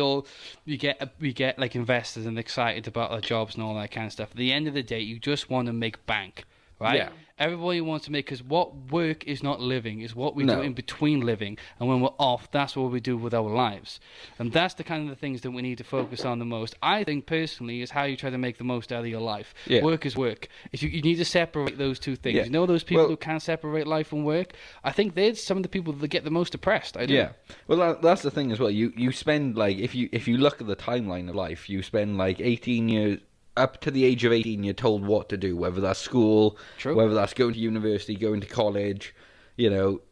get like investors and excited about our jobs and all that kind of stuff, at the end of the day, you just want to make bank, right? Yeah. Everybody wants to make, because what work is not living, is what we do in between living, and when we're off, that's what we do with our lives. And that's the kind of the things that we need to focus on the most, I think, personally, is how you try to make the most out of your life. Yeah. Work is work. If you need to separate those two things. You know those people who can't separate life and work? I think they're some of the people that get the most depressed. I do. Yeah. Well, that's the thing as well. You spend, like, if you look at the timeline of life, you spend, like, 18 years... Up to the age of 18, you're told what to do, whether that's school, whether that's going to university, going to college,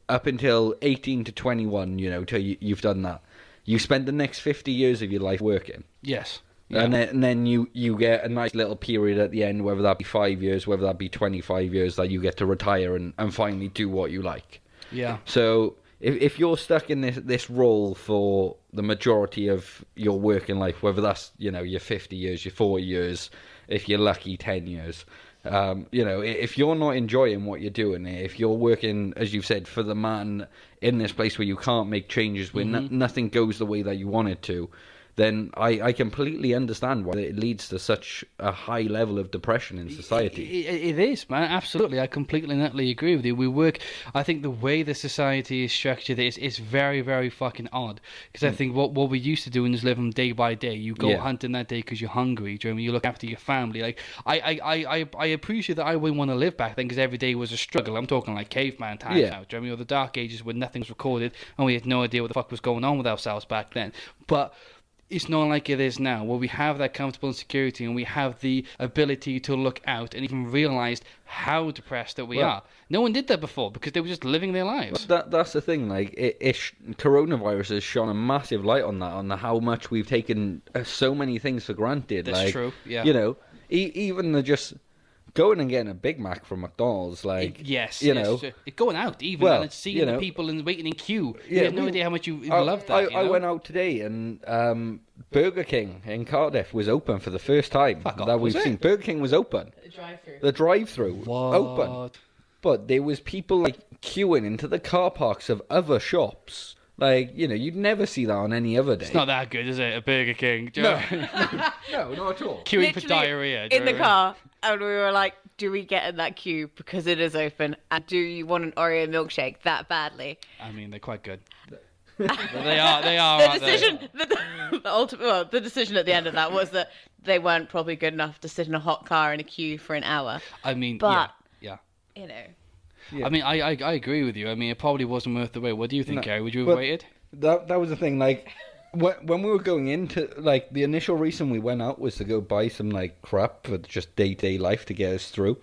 up until 18 to 21, till you've done that. You spend the next 50 years of your life working. Yes. Yeah. And then you get a nice little period at the end, whether that be 5 years, whether that be 25 years, that you get to retire and finally do what you like. Yeah. So... If you're stuck in this role for the majority of your working life, whether that's your 50 years, your 40 years, if you're lucky 10 years, if you're not enjoying what you're doing, if you're working, as you've said, for the man in this place where you can't make changes, where nothing goes the way that you want it to, then I completely understand why it leads to such a high level of depression in society. It is, man, absolutely. I completely and utterly agree with you. I think the way the society is structured is very, very fucking odd. Because I think what we used to do is live day by day. You go hunting that day because you're hungry. Do you know what I mean? You look after your family. Like, I appreciate that I wouldn't want to live back then because every day was a struggle. I'm talking like caveman times now. Do you know what I mean? Or the dark ages when nothing was recorded and we had no idea what the fuck was going on with ourselves back then. But... it's not like it is now, where we have that comfortable security and we have the ability to look out and even realize how depressed that we are. No one did that before because they were just living their lives. That's the thing. Like, coronavirus has shone a massive light on that, on how much we've taken so many things for granted. That's like, true. Yeah. Even the just going and getting a Big Mac from McDonald's, like, Yes, you yes, know, sure. Going out even well, and seeing you know, the people and waiting in queue. yeah, You had no idea how much you loved that. I went out today and Burger King in Cardiff was open for the first time Fuck off, that was we've it? seen. Burger King was open. The drive-through open. What? But there was people like queuing into the car parks of other shops. Like, you know, you'd never see that on any other day. It's not that good, is it? A Burger King. Do you know what I mean? No, not at all. Queuing for Literally diarrhea. do you in know the what I mean? car, and we were like, "Do we get in that queue because it is open? And do you want an Oreo milkshake that badly?" I mean, they're quite good. They are. The aren't they? decision, the decision at the end of that was that they weren't probably good enough to sit in a hot car in a queue for an hour. I mean, But- yeah. You know, Yeah. I mean, I agree with you. I mean, it probably wasn't worth the wait. What do you think, No, Gary? Would you have but- waited? That was the thing. Like, when we were going into, like, the initial reason we went out was to go buy some, like, crap for just day-to-day life to get us through.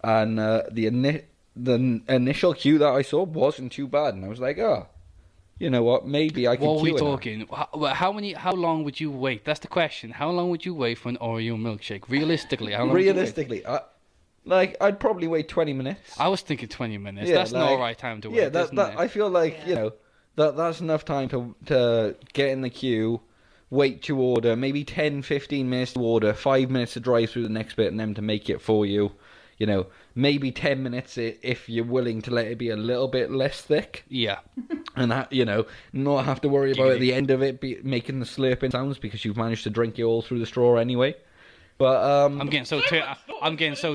And the initial queue that I saw wasn't too bad. And I was like, oh, you know what? Maybe I can What are we queue in that. talking? How long would you wait? That's the question. How long would you wait for an Oreo milkshake? Realistically, how long? would you wait? Realistically, I'd probably wait 20 minutes. I was thinking 20 minutes. Yeah, that's an like- alright time to wait. Yeah, isn't it? I feel like, you know, that's enough time to get in the queue, wait to order, maybe 10, 15 minutes to order, 5 minutes to drive through the next bit and them to make it for you. You know, maybe 10 minutes if you're willing to let it be a little bit less thick. Yeah. And, you know, not have to worry about Giggity. at the end of it making the slurping sounds because you've managed to drink it all through the straw anyway. But, I'm getting so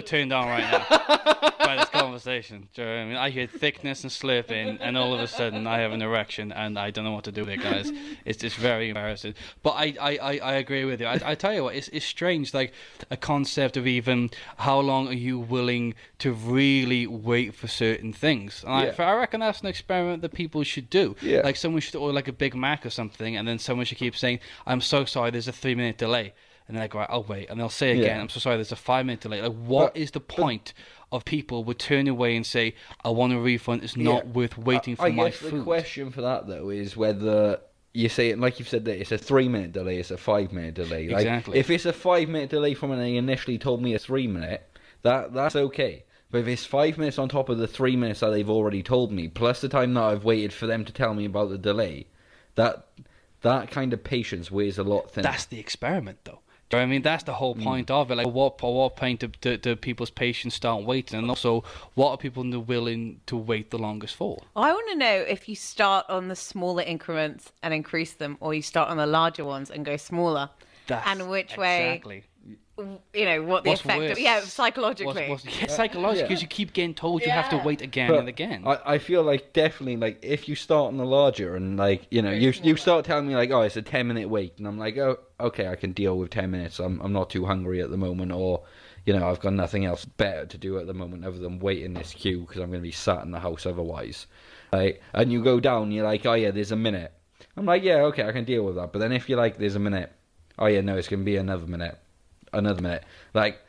turned on right now by this conversation. Do you know what I mean? I hear thickness and slurping, and all of a sudden I have an erection, and I don't know what to do with it, guys. It's just very embarrassing. But I agree with you. I tell you what, it's strange, like a concept of even how long are you willing to really wait for certain things. And Yeah. I reckon that's an experiment that people should do. Yeah. Like someone should order like a Big Mac or something, and then someone should keep saying, "I'm so sorry, there's a 3-minute delay." And then they go, I'll wait. And they'll say again, Yeah. I'm so sorry, there's a 5-minute delay. Like, what is the point of people would turn away and say, I want a refund, it's not Yeah. worth waiting for I my guess the food? question for that, though, is whether you say it, like you've said, that it's a 3-minute delay, it's a 5-minute delay. Like, Exactly. if it's a 5-minute delay from when they initially told me a 3-minute, that's okay. But if it's 5 minutes on top of the 3 minutes that they've already told me, plus the time that I've waited for them to tell me about the delay, that kind of patience weighs a lot thinner. That's the experiment, though. Do you know what I mean? That's the whole point of it. Like, what point do people's patience start waiting? And also, what are people willing to wait the longest for? I want to know if you start on the smaller increments and increase them, or you start on the larger ones and go smaller. And which way, exactly. you know, what the What's effect worse? of, yeah, psychologically. Psychologically, because you keep getting told you have to wait again But and again. I feel like definitely, like, if you start on the larger and, like, you know, you start telling me, like, oh, it's a 10-minute wait, and I'm like, oh, okay, I can deal with 10 minutes. I'm not too hungry at the moment, or, you know, I've got nothing else better to do at the moment other than wait in this queue because I'm going to be sat in the house otherwise. Right? And you go down, you're like, oh, yeah, there's a minute. I'm like, yeah, okay, I can deal with that. But then if you're like, there's a minute, oh, yeah, no, it's going to be another minute. Like,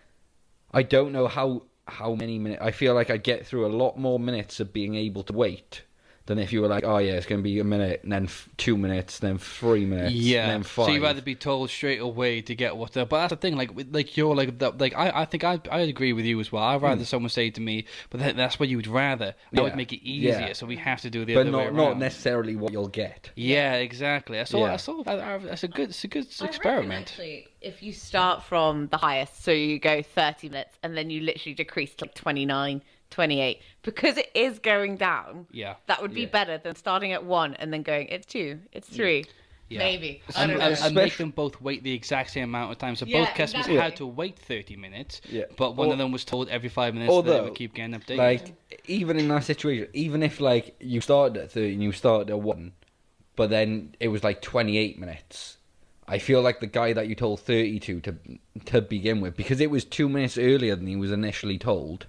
I don't know how many minutes. I feel like I get through a lot more minutes of being able to wait than if you were like, oh yeah, it's going to be a minute, and then 2 minutes, then 3 minutes, Yeah, and then 5. so you'd rather be told straight away to get what's there. But that's the thing, like you're like that. Like I think I agree with you as well. I'd rather someone say to me, but that's what you would rather. That would Yeah, make it easier. yeah. So we have to do the but other way not around. necessarily what you'll get. Yeah, exactly. That's Yeah. a good I reckon, experiment. actually, if you start from the highest, so you go 30 minutes and then you literally decrease to like 29, 28, because it is going down. Yeah. That would be Yeah. better than starting at 1 and then going, it's 2, it's 3. Yeah. Maybe. I And, don't and, know. and make them both wait the exact same amount of time. So Yeah, both customers exactly. had to wait 30 minutes, Yeah. but one Or- of them was told every 5 minutes that it Although, would keep getting updated. like, even in that situation, even if, like, you started at 30 and you started at 1, but then it was like 28 minutes, I feel like the guy that you told 30 to begin with, because it was 2 minutes earlier than he was initially told,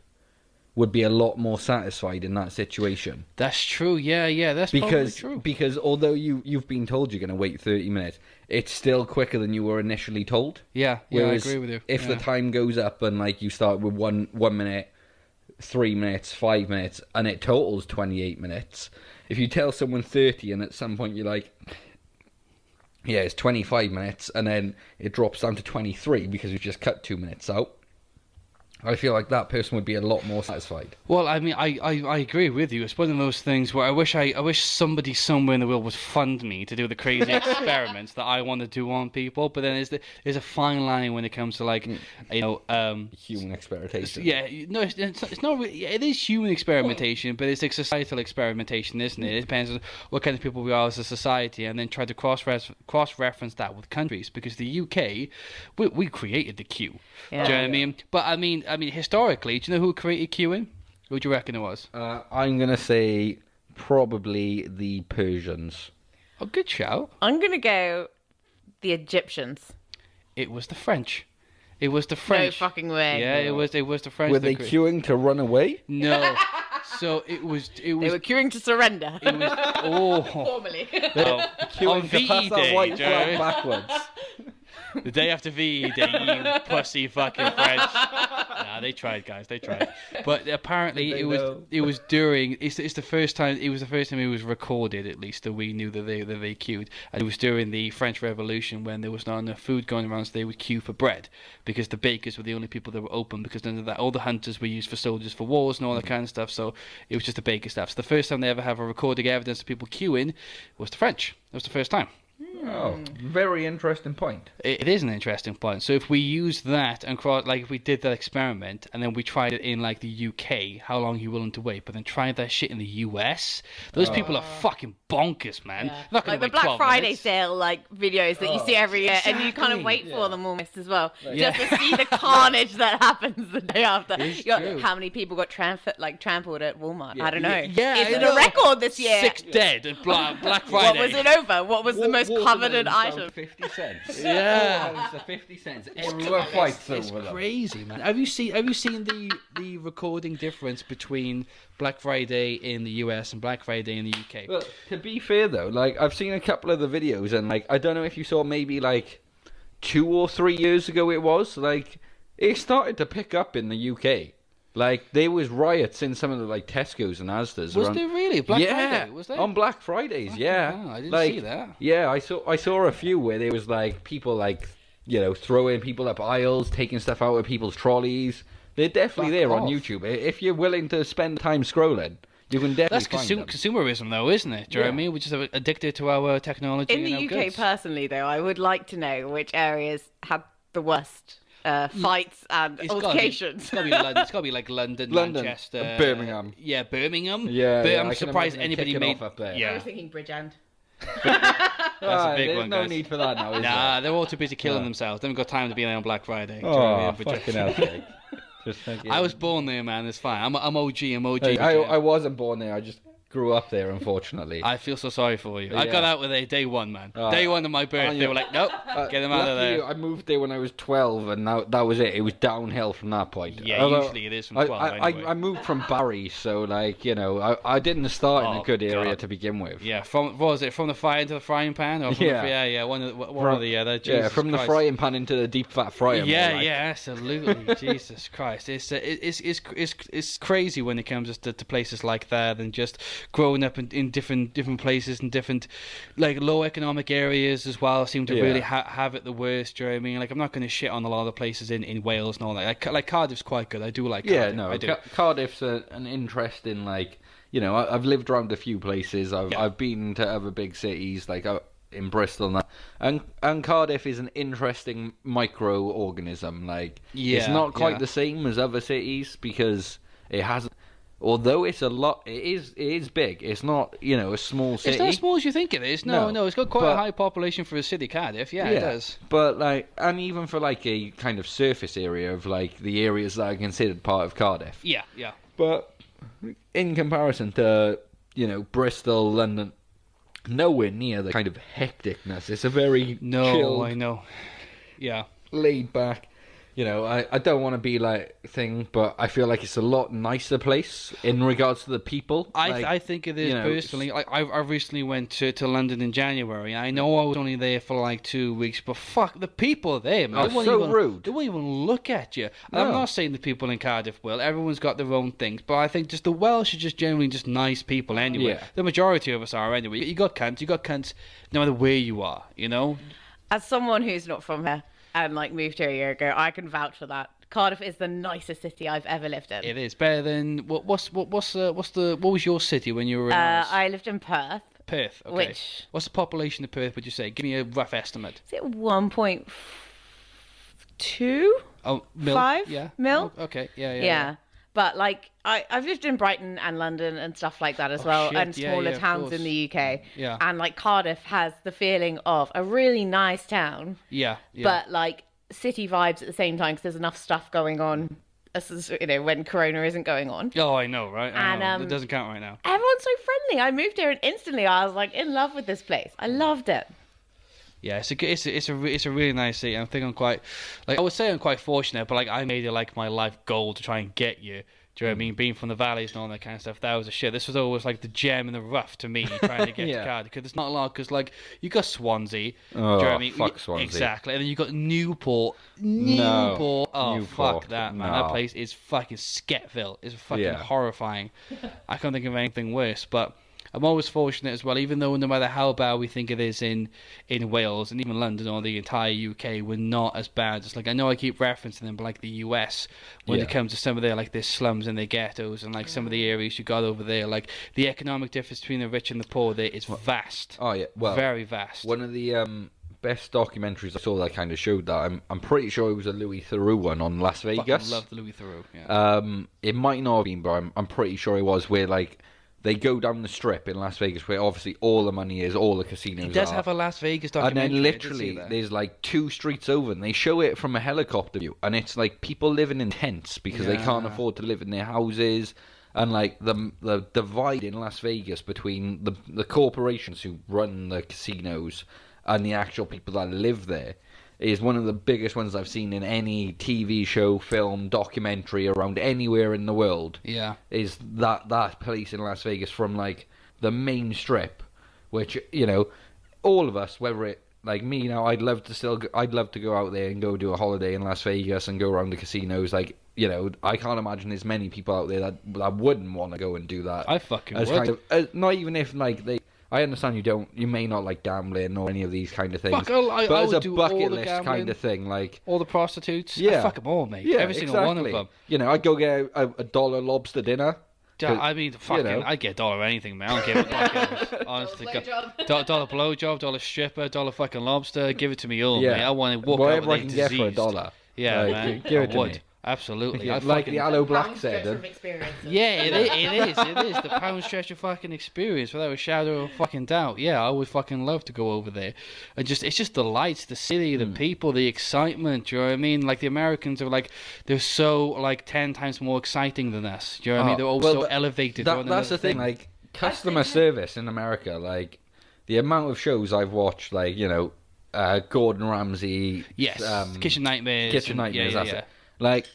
would be a lot more satisfied in that situation. That's true. Yeah, that's probably true. Because although you've been told you're going to wait 30 minutes, it's still quicker than you were initially told. Yeah, I Whereas agree with you. If the Yeah. time goes up and, like, you start with 1 minute, 3 minutes, 5 minutes, and it totals 28 minutes, if you tell someone 30 and at some point you're like, yeah, it's 25 minutes, and then it drops down to 23 because you've just cut 2 minutes out, I feel like that person would be a lot more satisfied. Well, I mean, I agree with you. It's one of those things where I wish somebody somewhere in the world would fund me to do the crazy experiments that I want to do on people. But then there's a fine line when it comes to like, Human experimentation. Yeah, no, it's not really. It is human experimentation, but it's like societal experimentation, isn't it? It depends on what kind of people we are as a society, and then try to cross-reference that with countries. Because the UK, we created the queue. Yeah. Do you know what I mean? But I mean, historically, do you know who created queuing? Who do you reckon it was? I'm gonna say probably the Persians. Oh, good shout. I'm going to go the Egyptians. It was the French. It was the French. No fucking way. Yeah, it was the French. Were they queuing to run away? No. So it was. They were queuing to surrender. It was. Formally. Queuing to pass that white flag backwards. The day after VE Day, you pussy fucking French. Nah, they tried, guys. They tried. But apparently, it was during. It's the first time. It was the first time it was recorded, at least, that we knew that they queued. And it was during the French Revolution when there was not enough food going around, so they would queue for bread because the bakers were the only people that were open. Because none of that, all the hunters were used for soldiers for wars and all that kind of stuff. So it was just the baker stuff. So the first time they ever have a recorded evidence of people queuing was the French. That was the first time. Oh, very interesting point. It is an interesting point. So if we use that and if we did that experiment and then we tried it in like the UK, how long are you willing to wait? But then try that shit in the US, those people are fucking bonkers, man. Yeah. Not gonna Like the wait Black 12 Friday minutes. sale videos that you see every year, and you kind of wait Yeah. for them almost as well, Yeah. just to see the carnage that happens the day after. It's You got- true. how many people got trampled at Walmart? I don't know. Yeah, Is I it know. a record this year? 6 dead at Black What Friday. was it over? What was the most coveted item? 50 cents. Yeah. Oh, it's 50 cents. Everyone fights It's over them. crazy, man. Have you seen the recording difference between Black Friday in the US and Black Friday in the UK? Well, to be fair though, like I've seen a couple of the videos, and like I don't know if you saw maybe like 2 or 3 years ago it was like it started to pick up in the UK. Like there was riots in some of the like Tesco's and Asda's. Was around... there really Black yeah, Friday? Was there? on Black Fridays? Yeah, hell, I didn't like, see that. Yeah, I saw a few where there was like people like throwing people up aisles, taking stuff out of people's trolleys. They're definitely Fuck there on off. YouTube. If you're willing to spend time scrolling, you can definitely That's find them. consumerism, though, isn't it? Do you know what I mean? We're just addicted to our technology. In and the our UK, goods. personally, though, I would like to know which areas had the worst fights and It's gotta be- altercations. It's gotta be London. It's gotta be like London, London, Manchester, Birmingham. Yeah, Birmingham. Yeah, But yeah, I'm I can surprised imagine it anybody kicking made off up there. I Yeah, was thinking Bridgend. that's a big there's one, no guys. need for that now, is Nah, there? they're all too busy killing Yeah. themselves. They haven't got time to be there on Black Friday. Do you know what I Oh, mean? fucking hell, Jake. Just thinking. I was born there, man. It's fine. I'm OG. I'm OG. Hey, I wasn't born there. I just grew up there, unfortunately. I feel so sorry for you. I Yeah. got out with it day one, man. Oh. Day one of my birth, On they your- were like, nope, get them out of luckily, there. I moved there when I was 12, and that was it. It was downhill from that point. Yeah, Although, usually it is from 12 anyway. I moved from Barry, so like I didn't start in Oh, a good area God. to begin with. Yeah, what was it? From the fire into the frying pan? Or from Yeah. yeah, one of the Yeah, Jesus from the Christ. frying pan into the deep fat fryer. Yeah, more like. yeah, absolutely. Jesus Christ, it's crazy when it comes to places like that, and just growing up in different places and different like low economic areas as well seem to Yeah. really have it the worst. Do you know what I mean? Like I'm not going to shit on a lot of places in Wales and all that. Like Cardiff's quite good. I do like Yeah, Cardiff. no, I do. Cardiff's an interesting, like, I've lived around a few places. I've been to other big cities, like in Bristol and Cardiff is an interesting microorganism. Like, it's Yeah, not quite yeah. the same as other cities because it hasn't. Although it's a lot, it is big. It's not, a small city. It's not as small as you think it is. No, No, it's got quite a but- high population for a city, Cardiff. Yeah, it does. But like, and even for like a kind of surface area of like the areas that are considered part of Cardiff. Yeah, yeah. But in comparison to, Bristol, London, nowhere near the kind of hecticness. It's a very No, chilled, I know. Yeah. laid back. I don't want to be like thing, but I feel like it's a lot nicer place in regards to the people. I think it is personally. Like I recently went to London in January. I know I was only there for like 2 weeks, but fuck the people there, man. Oh, They won't so even, rude. They won't even look at you. And I'm No. not saying the people in Cardiff will. Everyone's got their own things, but I think just the Welsh are just generally just nice people anyway. Yeah. The majority of us are anyway. You got cunts. No matter where you are, As someone who's not from here and like moved here a year ago, I can vouch for that Cardiff is the nicest city I've ever lived in. It is better than what was your city when you were in Wales? I lived in Perth. Perth. Okay. Which... What's the population of Perth? Would you say? Give me a rough estimate. Is it 1.2? Oh, mil. 5? Yeah. Mil? Oh, okay. Yeah. Yeah. But like I've lived in Brighton and London and stuff like that as well, shit. and Yeah, smaller of towns course. in the UK. Yeah. And like Cardiff has the feeling of a really nice town, Yeah. but like city vibes at the same time because there's enough stuff going on, when Corona isn't going on. Oh, I know, right? I know. And It doesn't count right now. everyone's so friendly. I moved here and instantly I was like in love with this place. I loved it. Yeah, it's a really nice city. I think I'm quite, like, I would say I'm quite fortunate, but like I made it like my life goal to try and get you. Do you know what I mean? Being from the valleys and all that kind of stuff, that was a shit. This was always like the gem in the rough to me, trying to get to Cardiff, because it's not a lot. Because like you got Swansea, Oh, do you know what I mean? fuck Swansea. Exactly, and then you got Newport. No. Oh, Newport, fuck that, man. no. That place is fucking Sketville. It's fucking Yeah. horrifying. I can't think of anything worse, but I'm always fortunate as well, even though no matter how bad we think it is in Wales and even London or the entire UK, we're not as bad. It's like, I know I keep referencing them, but like the US, when it comes to some of their like their slums and their ghettos and like some of the areas you got over there, like the economic difference between the rich and the poor there is vast. Oh yeah, well, very vast. One of the best documentaries I saw that kind of showed that. I'm pretty sure it was a Louis Theroux one on Las Vegas. I love the Louis Theroux. Yeah. It might not have been, but I'm pretty sure it was, where like they go down the strip in Las Vegas where obviously all the money is, all the casinos He does are. have a Las Vegas And documentary. then literally there's like 2 streets over and they show it from a helicopter view, and it's like people living in tents because they can't afford to live in their houses. And like the divide in Las Vegas between the corporations who run the casinos and the actual people that live there is one of the biggest ones I've seen in any TV show, film, documentary around anywhere in the world. Yeah. Is that place in Las Vegas from like the main strip, which, you know, all of us, whether it like me now, I'd love to go out there and go do a holiday in Las Vegas and go around the casinos. Like, you know, I can't imagine there's many people out there that wouldn't want to go and do that. I fucking would. Kind of, not even if like they. I understand you may not like gambling or any of these kind of things. Fuck, I but as would a do all bucket the list gambling, kind of thing, like all the prostitutes. Yeah. I fuck them all, mate. yeah, Every single one of them. You know, I'd go get a $1 lobster dinner. I mean, fucking, know. I'd get $1 anything, man. I don't give a fuck. Honestly, $1 blowjob, $1 stripper, $1 fucking lobster. Give it to me all, Yeah. mate. I want to walk out Whatever with I can get for $1. Yeah, Like, man. give it I to would. me. Absolutely. Yeah, I'd like fucking... the Aloe Black said. Yeah, it is. The pound stretch of fucking experience, without a shadow of fucking doubt. Yeah, I would fucking love to go over there. And it's just the lights, the city, the people, the excitement. Do you know what I mean? Like the Americans are like, they're so like 10 times more exciting than us. Do you know what I mean? They're all so elevated. That's the thing. Like customer service in America, like the amount of shows I've watched, like, you know, Gordon Ramsay. Yes. Kitchen Nightmares. Kitchen Nightmares. Yeah. That's it. Like,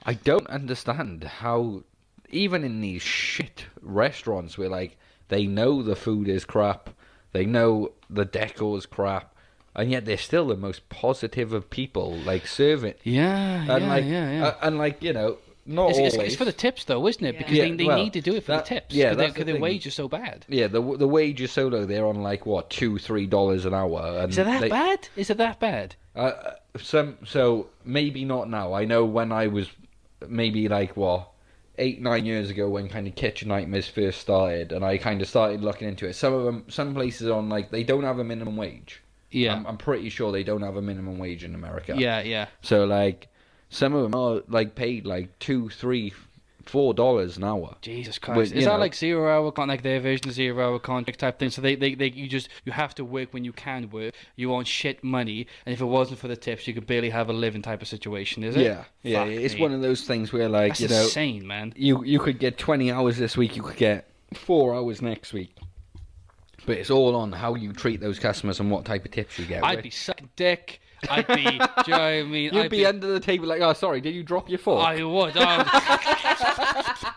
I don't understand how, even in these shit restaurants where, like, they know the food is crap, they know the decor is crap, and yet they're still the most positive of people, like, serving. Yeah, And, like, you know, not always. It's for the tips, though, isn't it? Because Yeah, they well, need to do it for the tips. yeah, because that's their the wage thing. is so bad. Yeah, the wage is so low. They're on, like, what, $2-3 an hour. And Is it that bad? Is it that bad? So maybe not now. I know when I was maybe like 8-9 years ago, when kind of Kitchen Nightmares first started, and I kind of started looking into it. Some places on, like, they don't have a minimum wage. Yeah. I'm pretty sure they don't have a minimum wage in America. Yeah. So like some of them are like paid like $2, $3, $4 an hour. Jesus Christ! With, Is that like 0 hour like their version of 0 hour contract type thing? So you have to work when you can work. You want shit money, and if it wasn't for the tips, you could barely have a living type of situation. Is it? Yeah. Fuck It's me. one of those things where, like, That's you know, insane, man. you could get 20 hours this week. You could get 4 hours next week. But it's all on how you treat those customers and what type of tips you get. I'd be sucking dick. I'd be. Do you know what I mean? You'd be under the table like, oh, sorry, did you drop your fork? I would.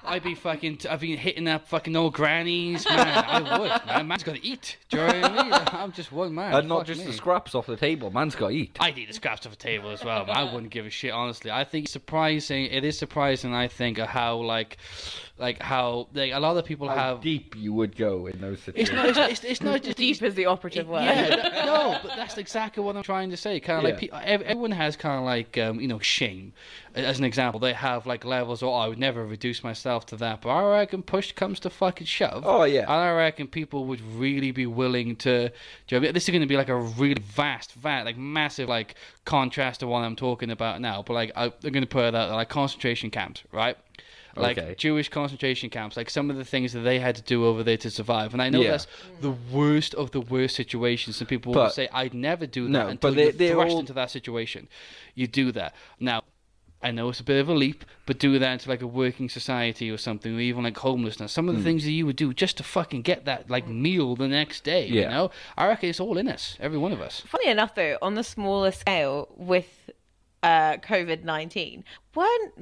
I'd be hitting up fucking old grannies, man. I would, man. Man's got to eat. Do you know what I mean? I'm just one man. And not Fuck just me. the scraps off the table. Man's got to eat. I'd eat the scraps off the table as well, man. I wouldn't give a shit, honestly. I think it's surprising. It is surprising, I think, how how a lot of people How have. deep you would go in those It's situations. not. It's not just Deep is the operative word. Yeah, no, but that's exactly what I'm trying to say. Kind of like everyone has kind of like shame. As an example, they have like levels. Oh, I would never reduce myself to that. But I reckon push comes to fucking shove. Oh, yeah. And I reckon people would really be willing to. Do you know what I mean? This is going to be like a really vast, like massive, like contrast to what I'm talking about now. But like I'm going to put it out like concentration camps, right? Like Okay. Jewish concentration camps, like some of the things that they had to do over there to survive. And I know that's the worst of the worst situations. And people will say, I'd never do that No, until but you're they're thrust all- into that situation. You do that. Now, I know it's a bit of a leap, but do that into like a working society or something, or even like homelessness. Some of the things that you would do just to fucking get that like meal the next day, you Yeah. know? I reckon it's all in us, every one of us. Funny enough, though, on the smaller scale with COVID-19, weren't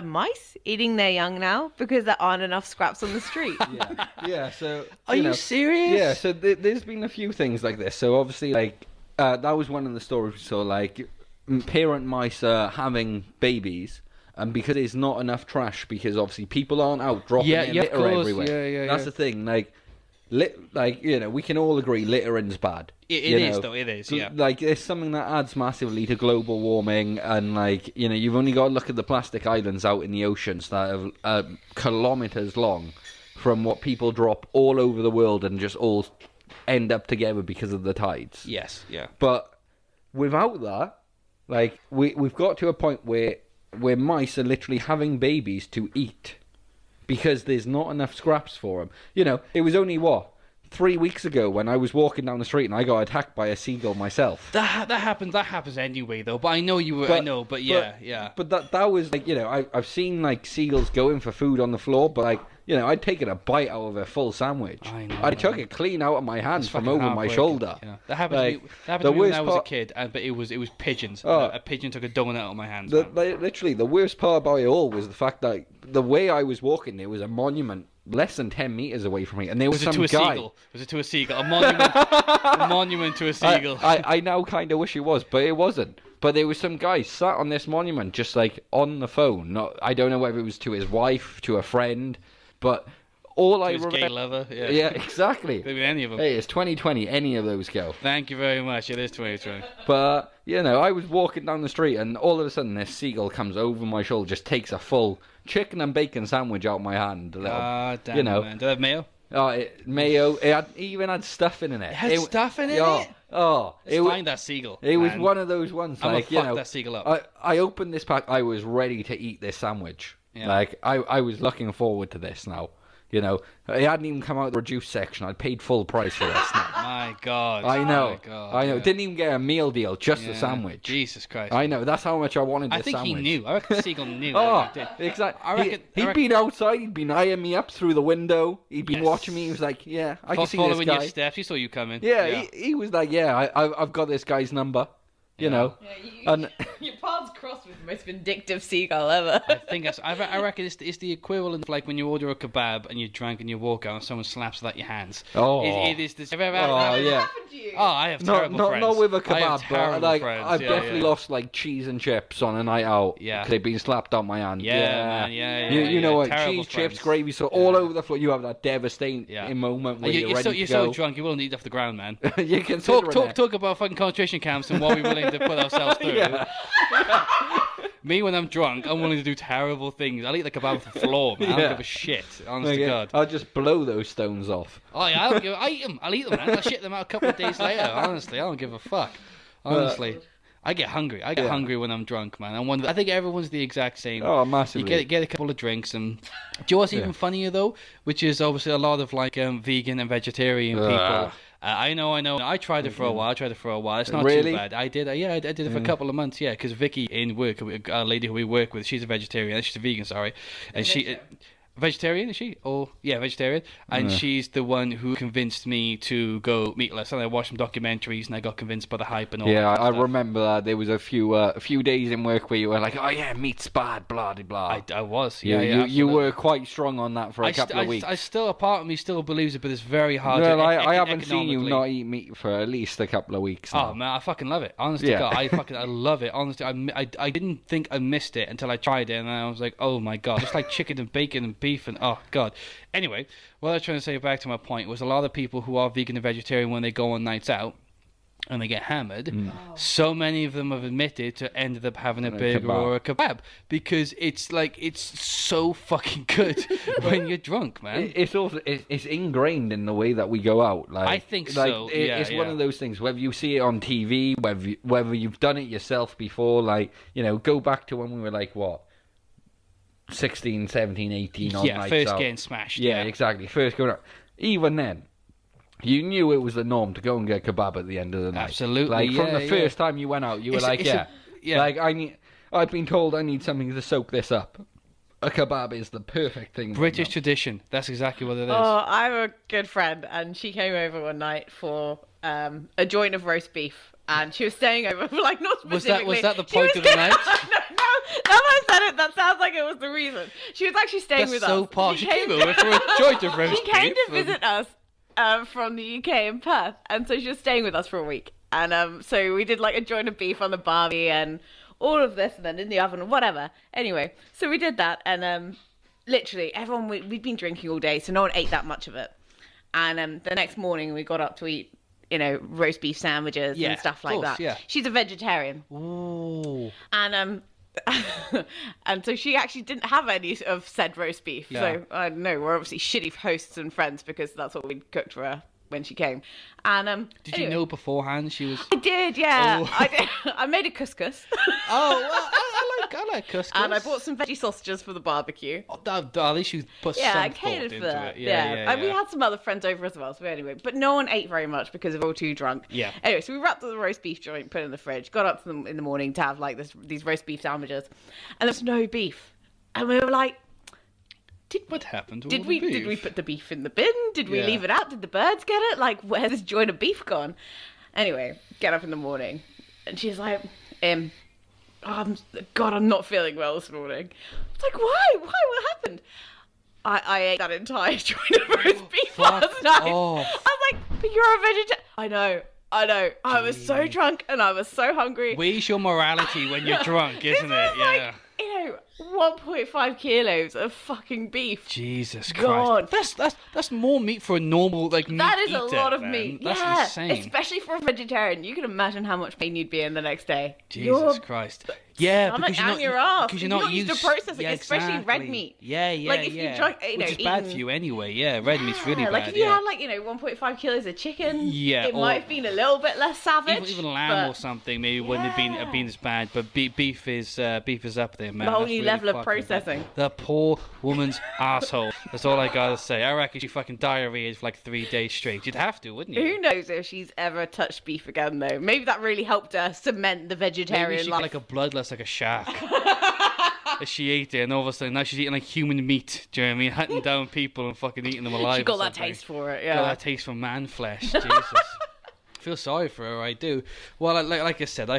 mice eating their young now because there aren't enough scraps on the street? Yeah, so... Are you serious? Yeah, so there's been a few things like this. So obviously, like, that was one of the stories we saw, like, parent mice are having babies, and because there's not enough trash, because obviously people aren't out dropping their of litter course. everywhere. Yeah, That's the thing, like, we can all agree littering's bad. It you is, know? though, it is, yeah. Like, it's something that adds massively to global warming, and, like, you've only got to look at the plastic islands out in the oceans that are kilometres long from what people drop all over the world and just all end up together because of the tides. Yes, yeah. But without that, like, we've got to a point where mice are literally having babies to eat because there's not enough scraps for them. It was only, 3 weeks ago when I was walking down the street and I got attacked by a seagull myself. That happens anyway, though. But I know you were. Yeah. But that was like, I've seen like seagulls going for food on the floor, but like, I'd taken a bite out of a full sandwich. I know, I took it clean out of my hands from fucking over my heartbreaking. shoulder. Yeah. That happened Like, to me, that happened the to me when worst I was a part- kid, but it was pigeons. Oh. A pigeon took a donut out of my hands. Literally, the worst part about it all was the fact that the way I was walking, there was a monument less than 10 meters away from me, and there was Was it some to a guy. seagull? Was it to a seagull? A monument? A monument to a seagull. I now kind of wish it was, but it wasn't. But there was some guy sat on this monument, just like on the phone. I don't know whether it was to his wife, to a friend, but all I His remember. gay lover. Yeah. Yeah, exactly. Could be any of them. Hey, it's 2020. Any of those go. Thank you very much. It is 2020. But I was walking down the street, and all of a sudden, this seagull comes over my shoulder, just takes a full chicken and bacon sandwich out my hand. Ah, damn, man. Did it have mayo? Mayo. It even had stuff in it. It had stuff in it? It Find that seagull. It was man. one of those ones. I'm Like, gonna fuck that seagull up. I opened this pack. I was ready to eat this sandwich. Yeah. Like I was looking forward to this now. It hadn't even come out of the reduced section. I'd paid full price for this now. My God. I know. My God, I know. yeah. Didn't even get a meal deal, just Yeah. a sandwich. Jesus Christ. I know. That's how much I wanted I this think sandwich. he knew. I reckon the seagull knew. Oh, He did. exactly. I reckon- He'd been outside. He'd been eyeing me up through the window. He'd been Yes. watching me. He was like, "Yeah, I can see this Following guy." your steps. He saw you coming. Yeah, he was like, "Yeah, I've got this guy's number." You know. And your paths crossed with the most vindictive seagull ever. I think I reckon it's the equivalent of like when you order a kebab and you're drunk and you walk out and someone slaps it at your hands. Oh. It is this. Oh, yeah. Oh, I have terrible friends. Not with a I have kebab, but terrible like friends. I've Yeah, definitely yeah. lost like cheese and chips on a night out. Yeah. They've been slapped out my hand. Yeah, man, yeah, You know what? terrible Cheese, chips, friends. gravy, so all over the floor. You have that devastating Yeah. moment where You're ready to so go. drunk you will need off the ground, man. You consider Talk about fucking concentration camps and what we're willing to put ourselves through. Yeah. Me, when I'm drunk, I'm willing to do terrible things. I'll eat the kebab off the floor, man. I don't Yeah. give a shit. Honest to God. I'll just blow those stones off. Oh, yeah, I eat them. I'll eat them, man. I'll shit them out a couple of days later. Honestly, I don't give a fuck. Honestly. I get hungry. I get hungry when I'm drunk, man. I think everyone's the exact same. Oh, massively. You get a couple of drinks, and do you know what's even funnier though? Which is obviously a lot of like vegan and vegetarian people. I know. I tried it for a while. It's not Really? too bad. I did. I did it for a couple of months. Yeah, because Vicky in work, a lady who we work with, she's a vegetarian. She's a vegan. Sorry, and she. vegetarian, is she? Oh, yeah, vegetarian. And she's the one who convinced me to go meatless. And I watched some documentaries, and I got convinced by the hype and all. Yeah, that I stuff. remember that there was a few days in work where you were like, "Oh yeah, meat's bad," blah de blah. I was. You, Yeah, you, you absolutely. were quite strong on that for a couple of weeks. I still, a part of me still believes it, but it's very hard. Well, to, I haven't seen you economically. not eat meat for at least a couple of weeks now. Oh man, I fucking love it. Honestly, Yeah. God, I love it. Honestly, I didn't think I missed it until I tried it, and I was like, oh my god, it's like chicken and bacon and beef and oh god. Anyway, what I was trying to say back to my point was a lot of people who are vegan and vegetarian when they go on nights out and they get hammered, so many of them have admitted to ended up having a burger kebab. or a kebab because it's so fucking good when you're drunk, man. It's also it's ingrained in the way that we go out. Like I think like, so, It's one yeah. of those things. Whether you see it on TV, whether you've done it yourself before, like go back to when we were like what 16, 17, 18 on Yeah, nights first out. getting smashed. Yeah, exactly. First going out. Even then, you knew it was the norm to go and get kebab at the end of the night. Absolutely, Like from yeah, the yeah. first time you went out, you were It's a- like, it's a- yeah. Like I've been told I need something to soak this up. A kebab is the perfect thing. British right now. tradition. That's exactly what it is. Oh, I have a good friend, and she came over one night for a joint of roast beef, and she was staying over for not Was specifically. that the She point was of the night? no, now that I said it, that sounds like it was the reason. She was actually staying That's with so us. part. She came over for a joint of roast She came beef to visit us from the UK in Perth, and so she was staying with us for a week. And so we did a joint of beef on the barbie and all of this, and then in the oven and whatever. Anyway, so we did that, and literally everyone we'd been drinking all day, so no one ate that much of it. And the next morning we got up to eat, roast beef sandwiches Yeah, and stuff of like course, that. yeah. She's a vegetarian, Ooh. and and so she actually didn't have any of said roast beef. Yeah. So I don't know, we're obviously shitty hosts and friends because that's what we'd cooked for her when she came. And Did you anyway. know beforehand she was? I did, yeah. Oh. I did. I made a couscous. Oh, well, I like couscous. And I bought some veggie sausages for the barbecue. Oh, at least you put Yeah, I some catered thought for into that. it. Yeah. And we had some other friends over as well. So anyway, but no one ate very much because they were all too drunk. Yeah. Anyway, so we wrapped up the roast beef joint, put it in the fridge, got up to them in the morning to have these roast beef sandwiches, and there was no beef. And we were like, What happened? To Did all we the beef? put the beef in the bin? Did we Yeah. leave it out? Did the birds get it? Where's this joint of beef gone? Anyway, get up in the morning, and she's like, God, I'm not feeling well this morning. It's like, why? What happened? I ate that entire joint of roast beef fuck last night. off. I was like, but you're a vegetarian. I know. I was so drunk and I was so hungry. Where's your morality when you're drunk, isn't This it? was Yeah. 1.5 kilos of fucking beef. Jesus God. Christ. That's more meat for a normal meat That is a eater, lot of man. meat. That's yeah, insane. especially for a vegetarian. You can imagine how much pain you'd be in the next day. Jesus Christ. Yeah, stomach because you're and not your ass. because You're you're not used to processing, especially red meat. Yeah, yeah, Like, if you yeah. drunk- Which is bad for eating- you anyway. Yeah, red meat's really bad. Like if you yeah. had 1.5 kilos of chicken, Yeah, it or- might have been a little bit less savage. even lamb but or something maybe wouldn't have been as bad, but beef is up there, man. a whole That's new really level of fucking bad. processing. The poor woman's asshole. That's all I gotta say. I reckon she fucking diarrhea for 3 days straight. You'd have to, wouldn't you? Who knows if she's ever touched beef again, though? Maybe that really helped her cement the Maybe vegetarian she life. got a bloodlust like a shark. As she ate it, and all of a sudden now she's eating human meat. Do you know what I mean? Hunting down people and fucking eating them alive. She got or that something. taste for it, Got yeah. that taste for man flesh. Jesus. I feel sorry for her, I do. Well, like I said, I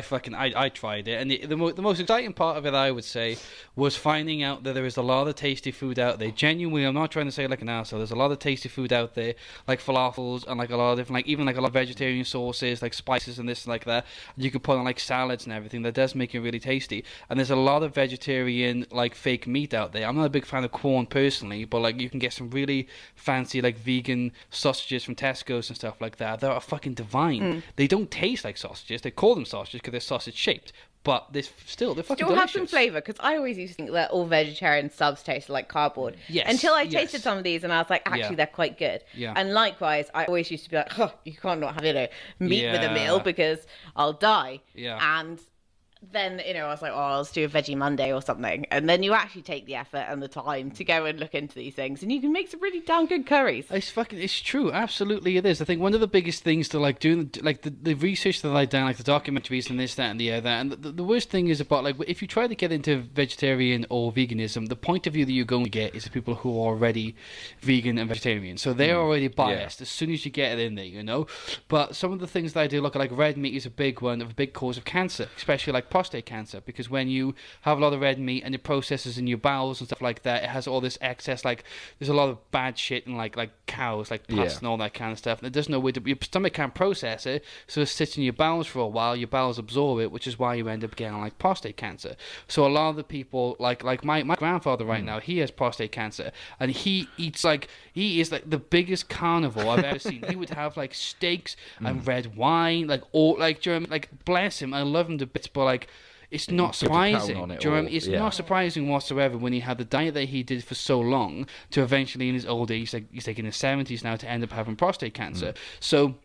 tried it, and the most exciting part of it, I would say, was finding out that there is a lot of tasty food out there. Genuinely, I'm not trying to say like an arsehole. There's a lot of tasty food out there, like falafels and a lot of different, even a lot of vegetarian sauces, like spices and this and like that. You can put on salads and everything. That does make it really tasty. And there's a lot of vegetarian fake meat out there. I'm not a big fan of Quorn personally, but you can get some really fancy vegan sausages from Tesco's and stuff like that. They're fucking divine. They don't taste like sausages. They call them sausages because they're sausage shaped, but they're fucking Still delicious. have some flavour, because I always used to think that all vegetarian subs tasted like cardboard. Yes, Until I yes. tasted some of these and I was like, actually, Yeah. they're quite good. Yeah. And likewise, I always used to be like, you can't not have, meat with a Yeah. meal because I'll die. Yeah. And then, I was like, oh, let's do a Veggie Monday or something. And then you actually take the effort and the time to go and look into these things, and you can make some really damn good curries. It's true, absolutely it is. I think one of the biggest things to like doing, like the research that I've done, like the documentaries and this, that, and the other. And the worst thing is about like if you try to get into vegetarian or veganism, the point of view that you're going to get is the people who are already vegan and vegetarian, so they're already biased as soon as you get it in there, But some of the things that I do look at, like red meat is a big one of a big cause of cancer, especially like prostate cancer, because when you have a lot of red meat and it processes in your bowels and stuff like that, it has all this excess, like there's a lot of bad shit in like cows, like pus and all that kind of stuff, and it doesn't know where your stomach can't process it, so it sits in your bowels for a while, your bowels absorb it, which is why you end up getting like prostate cancer. So a lot of the people, like my grandfather right now, he has prostate cancer, and he is like the biggest carnivore I've ever seen. He would have like steaks and red wine, like all like German, like bless him, I love him to bits, but like it's not surprising. It's not surprising whatsoever when he had the diet that he did for so long to eventually in his old age, he's like in his 70s now, to end up having prostate cancer. So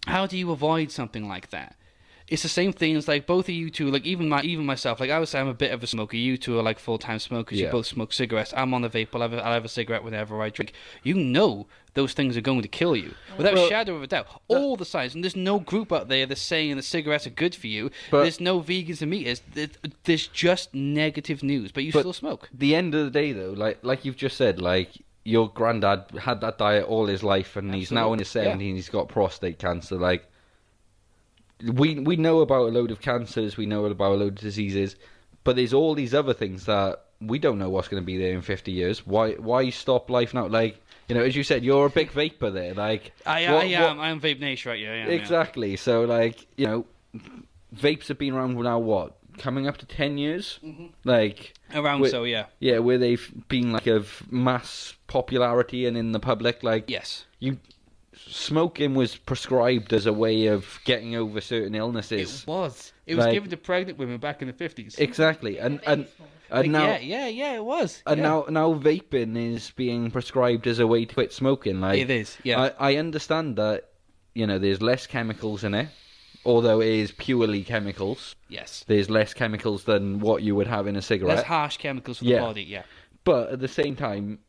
how do you avoid something like that? It's the same thing as like both of you two, like even myself, like I would say I'm a bit of a smoker. You two are like full-time smokers. You both smoke cigarettes. I'm on the vape. I'll have a cigarette whenever I drink. Those things are going to kill you without a shadow of a doubt. All the science, and there's no group out there that's saying that cigarettes are good for you. There's no vegans and meat. There's just negative news, but you still smoke. The end of the day, though, like you've just said, like your granddad had that diet all his life, and he's now in his 70s and he's got prostate cancer. Like we know about a load of cancers, we know about a load of diseases, but there's all these other things that we don't know what's going to be there in 50 years. Why stop life now? Like, as you said, you're a big vapor there. Like I am. I'm Vape Nation, right? Yeah. Exactly. Yeah. So, like, vapes have been around now. What? Coming up to 10 years? Mm-hmm. Like yeah. Yeah, where they've been like of mass popularity and in the public. Like, yes, smoking was prescribed as a way of getting over certain illnesses. It was. It was given to pregnant women back in the 50s. Exactly, and now it was. And now vaping is being prescribed as a way to quit smoking. Like it is. Yeah, I understand that. There's less chemicals in it, although it is purely chemicals. Yes, there's less chemicals than what you would have in a cigarette. Less harsh chemicals for the body. Yeah, but at the same time,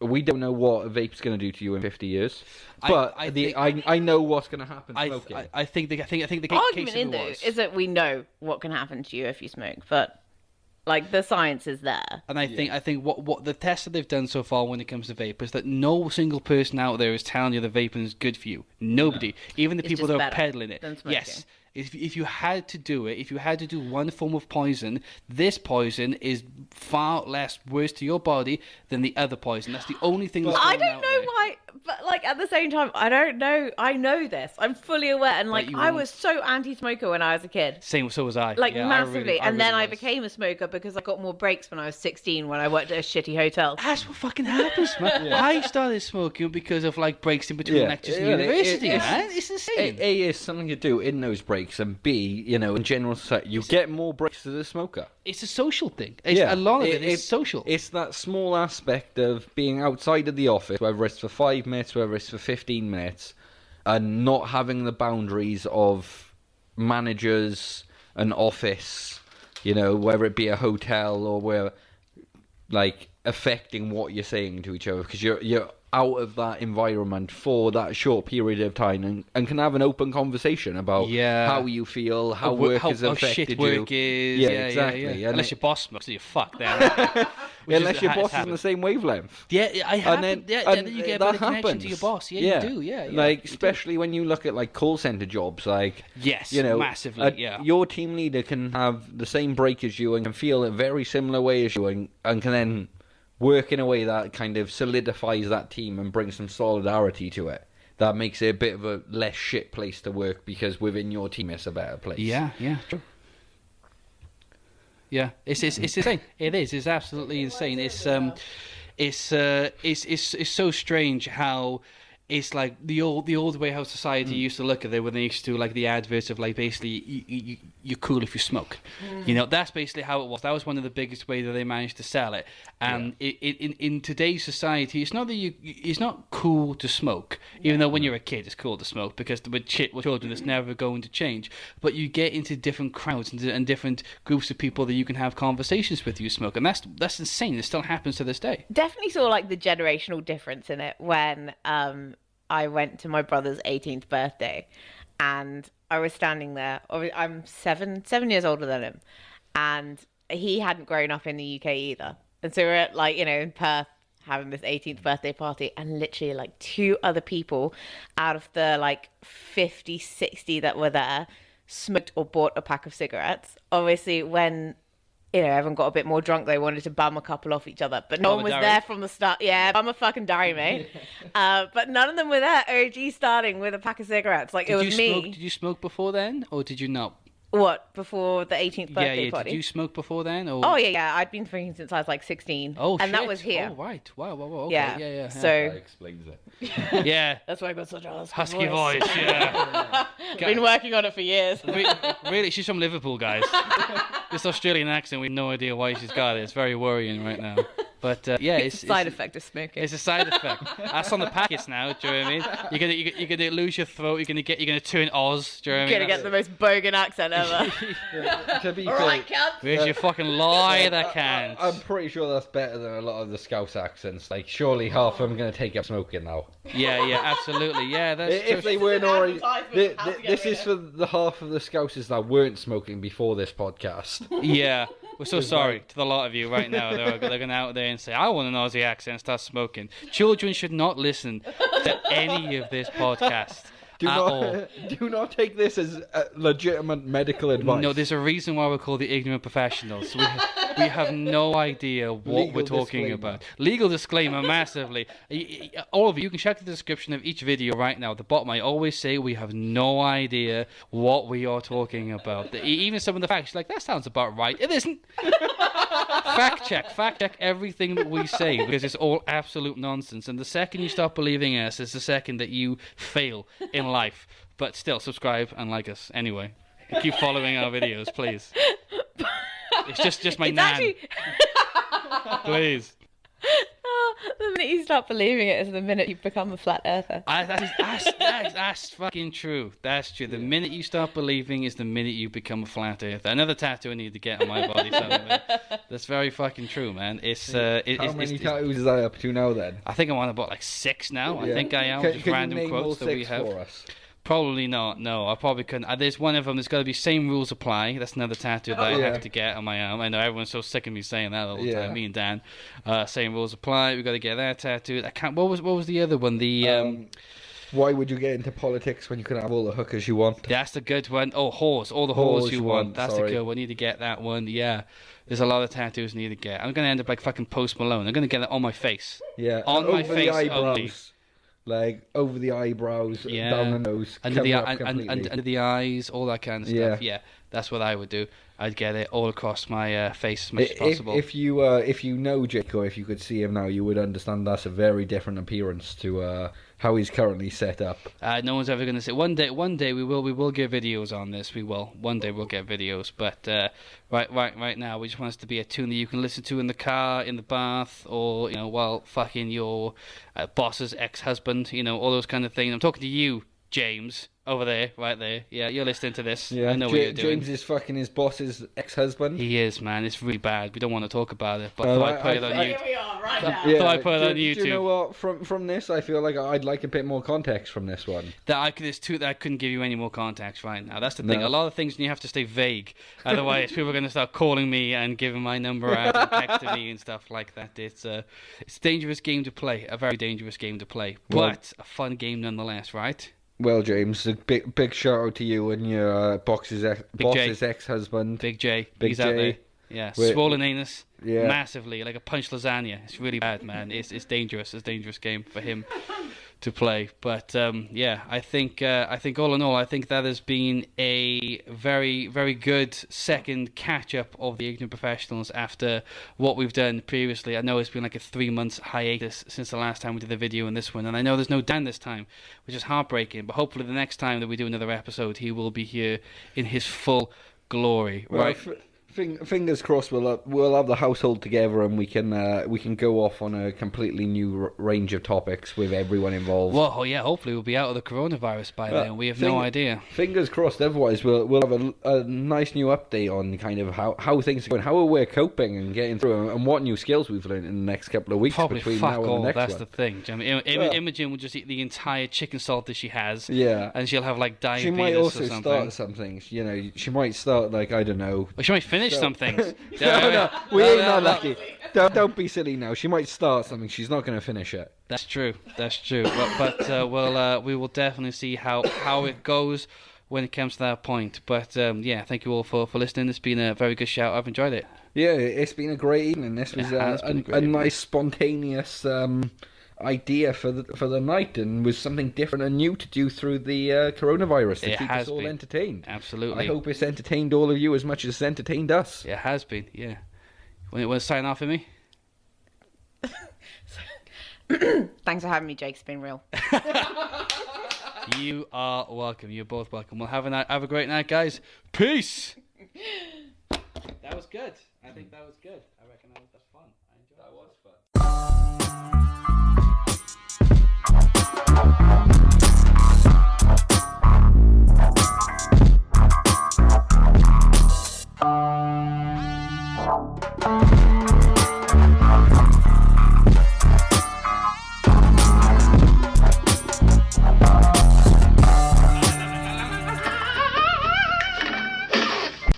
we don't know what a vape's going to do to you in 50 years. But I know what's going to happen smoking. I think the argument in though is that we know what can happen to you if you smoke, but like the science is there. And I think what the tests that they've done so far when it comes to vape is that no single person out there is telling you that vaping is good for you. Nobody, even the people that are peddling it. Yes. If you had to do it, if you had to do one form of poison, this poison is far less worse to your body than the other poison. That's the only thing that's I don't know why, but like at the same time, I don't know. I know this. I'm fully aware, and like I was so anti-smoker when I was a kid. Same, so was I. Like massively, and then I became a smoker because I got more breaks when I was 16 when I worked at a shitty hotel. That's what fucking happens, man. I started smoking because of like breaks in between lectures in university, man. It's insane. A is something to do in those breaks. And B, in general society, you get more breaks as a smoker. It's a social thing. A lot of it is social. It's that small aspect of being outside of the office, whether it's for 5 minutes, whether it's for 15 minutes, and not having the boundaries of managers, an office, whether it be a hotel or where, like, affecting what you're saying to each other, because you're out of that environment for that short period of time and can have an open conversation about how you feel, how work has affected shit work you. Is. Exactly. Yeah. Unless your boss smokes, so you're fucked there. Unless your boss is on the same wavelength. Yeah, I have. And then you get a better connection to your boss. Yeah, you do. Yeah. Like, especially when you look at like call center jobs, like massively. Your team leader can have the same break as you and can feel a very similar way as you and can then work in a way that kind of solidifies that team and brings some solidarity to it. That makes it a bit of a less shit place to work because within your team it's a better place. Yeah, true. Yeah, it's insane. It is. It's absolutely insane. It's so strange how it's like the old way how society used to look at it when they used to do like the adverts of like basically you're cool if you smoke. You know, that's basically how it was. That was one of the biggest ways that they managed to sell it. And in today's society, it's not that it's not cool to smoke, even though when you're a kid it's cool to smoke, because with children it's never going to change. But you get into different crowds and different groups of people that you can have conversations with. You smoke, and that's insane. It still happens to this day. Definitely saw like the generational difference in it when I went to my brother's 18th birthday, and I was standing there. I'm 7 years older than him, and he hadn't grown up in the UK either. And so we're at like, you know, in Perth having this 18th birthday party, and literally like 2 other people out of the like 50, 60 that were there smoked or bought a pack of cigarettes. Obviously, when you know, everyone got a bit more drunk, they wanted to bum a couple off each other. But no one was there from the start. Yeah, bum a fucking Dari, mate. But none of them were there, OG starting with a pack of cigarettes. Like, it was me. Did you smoke before then, or did you not? What, before the 18th birthday party? Did you smoke before then? Or... Oh, yeah. I'd been drinking since I was like 16. Oh, and that was here. Oh, right. Wow. Okay. Yeah. So... That explains it. Yeah. That's why I got such a husky voice. Yeah. Been working on it for years. Really, she's from Liverpool, guys. This Australian accent, we have no idea why she's got it. It's very worrying right now. But it's a side effect of smoking. It's a side effect. That's on the packets now. Do you know what I mean? You're gonna lose your throat. You're gonna turn Oz. Do you know what I mean? You're gonna get the most bogan accent ever. To be All fair, right, cunts. Where's your fucking lie that can't? I'm pretty sure that's better than a lot of the Scouse accents. Like, surely half of them are going to take up smoking now. Yeah, absolutely. Yeah, that's If they weren't already... This is for the half of the Scousers that weren't smoking before this podcast. Yeah. We're so sorry to the lot of you right now. They're going out there and say, I want an Aussie accent and start smoking. Children should not listen to any of this podcast. Do not take this as legitimate medical advice. No, there's a reason why we're called the ignorant professionals. We have no idea what we're talking about. Legal disclaimer, massively. All of you can check the description of each video right now. At the bottom, I always say we have no idea what we are talking about. Even some of the facts, like, that sounds about right. It isn't. Fact check everything that we say, because it's all absolute nonsense. And the second you stop believing us is the second that you fail in life. But still, subscribe and like us anyway. And keep following our videos, please. It's just my nan. Actually... Please. The minute you start believing it is the minute you become a flat earther. That's fucking true. That's true. The minute you start believing is the minute you become a flat earther. Another tattoo I need to get on my body somewhere. That's very fucking true, man. How many tattoos is I up to now then? I think I'm on about like 6 now. I think I am. Just random quotes that we have. For us? Probably not. No, I probably couldn't. There's one of them. There's got to be same rules apply. That's another tattoo that I have to get on my arm. I know everyone's so sick of me saying that all the time. Me and Dan. Same rules apply. We got to get that tattooed. I can't. What was the other one? The why would you get into politics when you can have all the hookers you want? That's the good one. Oh, whores. All the whores you want. That's the good one. Need to get that one. Yeah. There's a lot of tattoos I need to get. I'm gonna end up like fucking Post Malone. I'm gonna get it on my face. Yeah. On my face only. Like over the eyebrows, down the nose, under the eyes, all that kind of stuff. Yeah, that's what I would do. I'd get it all across my face as much as possible. If you know Jake, or if you could see him now, you would understand that's a very different appearance to how he's currently set up. No one's ever going to say. One day we will get videos on this. We will. One day we'll get videos. But right now we just want us to be a tune that you can listen to in the car, in the bath, or while fucking your boss's ex-husband. All those kind of things. I'm talking to you, James. Over there, right there. Yeah, you're listening to this. Yeah, I know what you're doing. James is fucking his boss's ex-husband. He is, man. It's really bad. We don't want to talk about it, but I put it on YouTube. Here we are, right now. Yeah, I put it on YouTube. Do you know what? From this, I feel like I'd like a bit more context from this one. There's two that I couldn't give you any more context right now. That's the thing. A lot of things you have to stay vague. Otherwise, people are going to start calling me and giving my number out and texting me and stuff like that. It's a dangerous game to play. A very dangerous game to play, but a fun game nonetheless, right? Well, James, a big shout out to you and your boss's ex-husband. Big J. He's out there. Yeah, swollen anus. Yeah. Massively, like a punched lasagna. It's really bad, man. It's dangerous. It's a dangerous game for him to play. But yeah, I think all in all, I think that has been a very, very good second catch-up of the Ignorant Professionals after what we've done previously. I know it's been like a 3 months hiatus since the last time we did the video and this one, and I know there's no Dan this time, which is heartbreaking, but hopefully the next time that we do another episode, he will be here in his full glory. Well, right? Fingers crossed we'll have the household together and we can go off on a completely new range of topics with everyone involved. Well, yeah, hopefully we'll be out of the coronavirus by then. We have no idea. Fingers crossed. Otherwise, we'll have a nice new update on kind of how things are going, how we're coping and getting through, and what new skills we've learned in the next couple of weeks. Probably between fuck now and all. the next That's one. the thing. I mean, Imogen will just eat the entire chicken salt that she has. Yeah, and she'll have like diabetes. She might also or something. start something. You know, she might start like, I don't know. Well, she might finish some things. No, we ain't not lucky. Don't be silly now. She might start something. She's not going to finish it. That's true. But we will definitely see how it goes when it comes to that point. But yeah, thank you all for listening. It's been a very good shout. I've enjoyed it. Yeah, it's been a great evening. This was a nice spontaneous idea for the night, and was something different and new to do through the coronavirus to keep us all entertained. Absolutely. I hope it's entertained all of you as much as it's entertained us. It has been, yeah. Want to sign off for me? Thanks for having me, Jake. It's been real. You are welcome. You're both welcome. Well, have a great night, guys. Peace. That was good. I think that was good. I reckon that was fun. I enjoyed it. That was fun.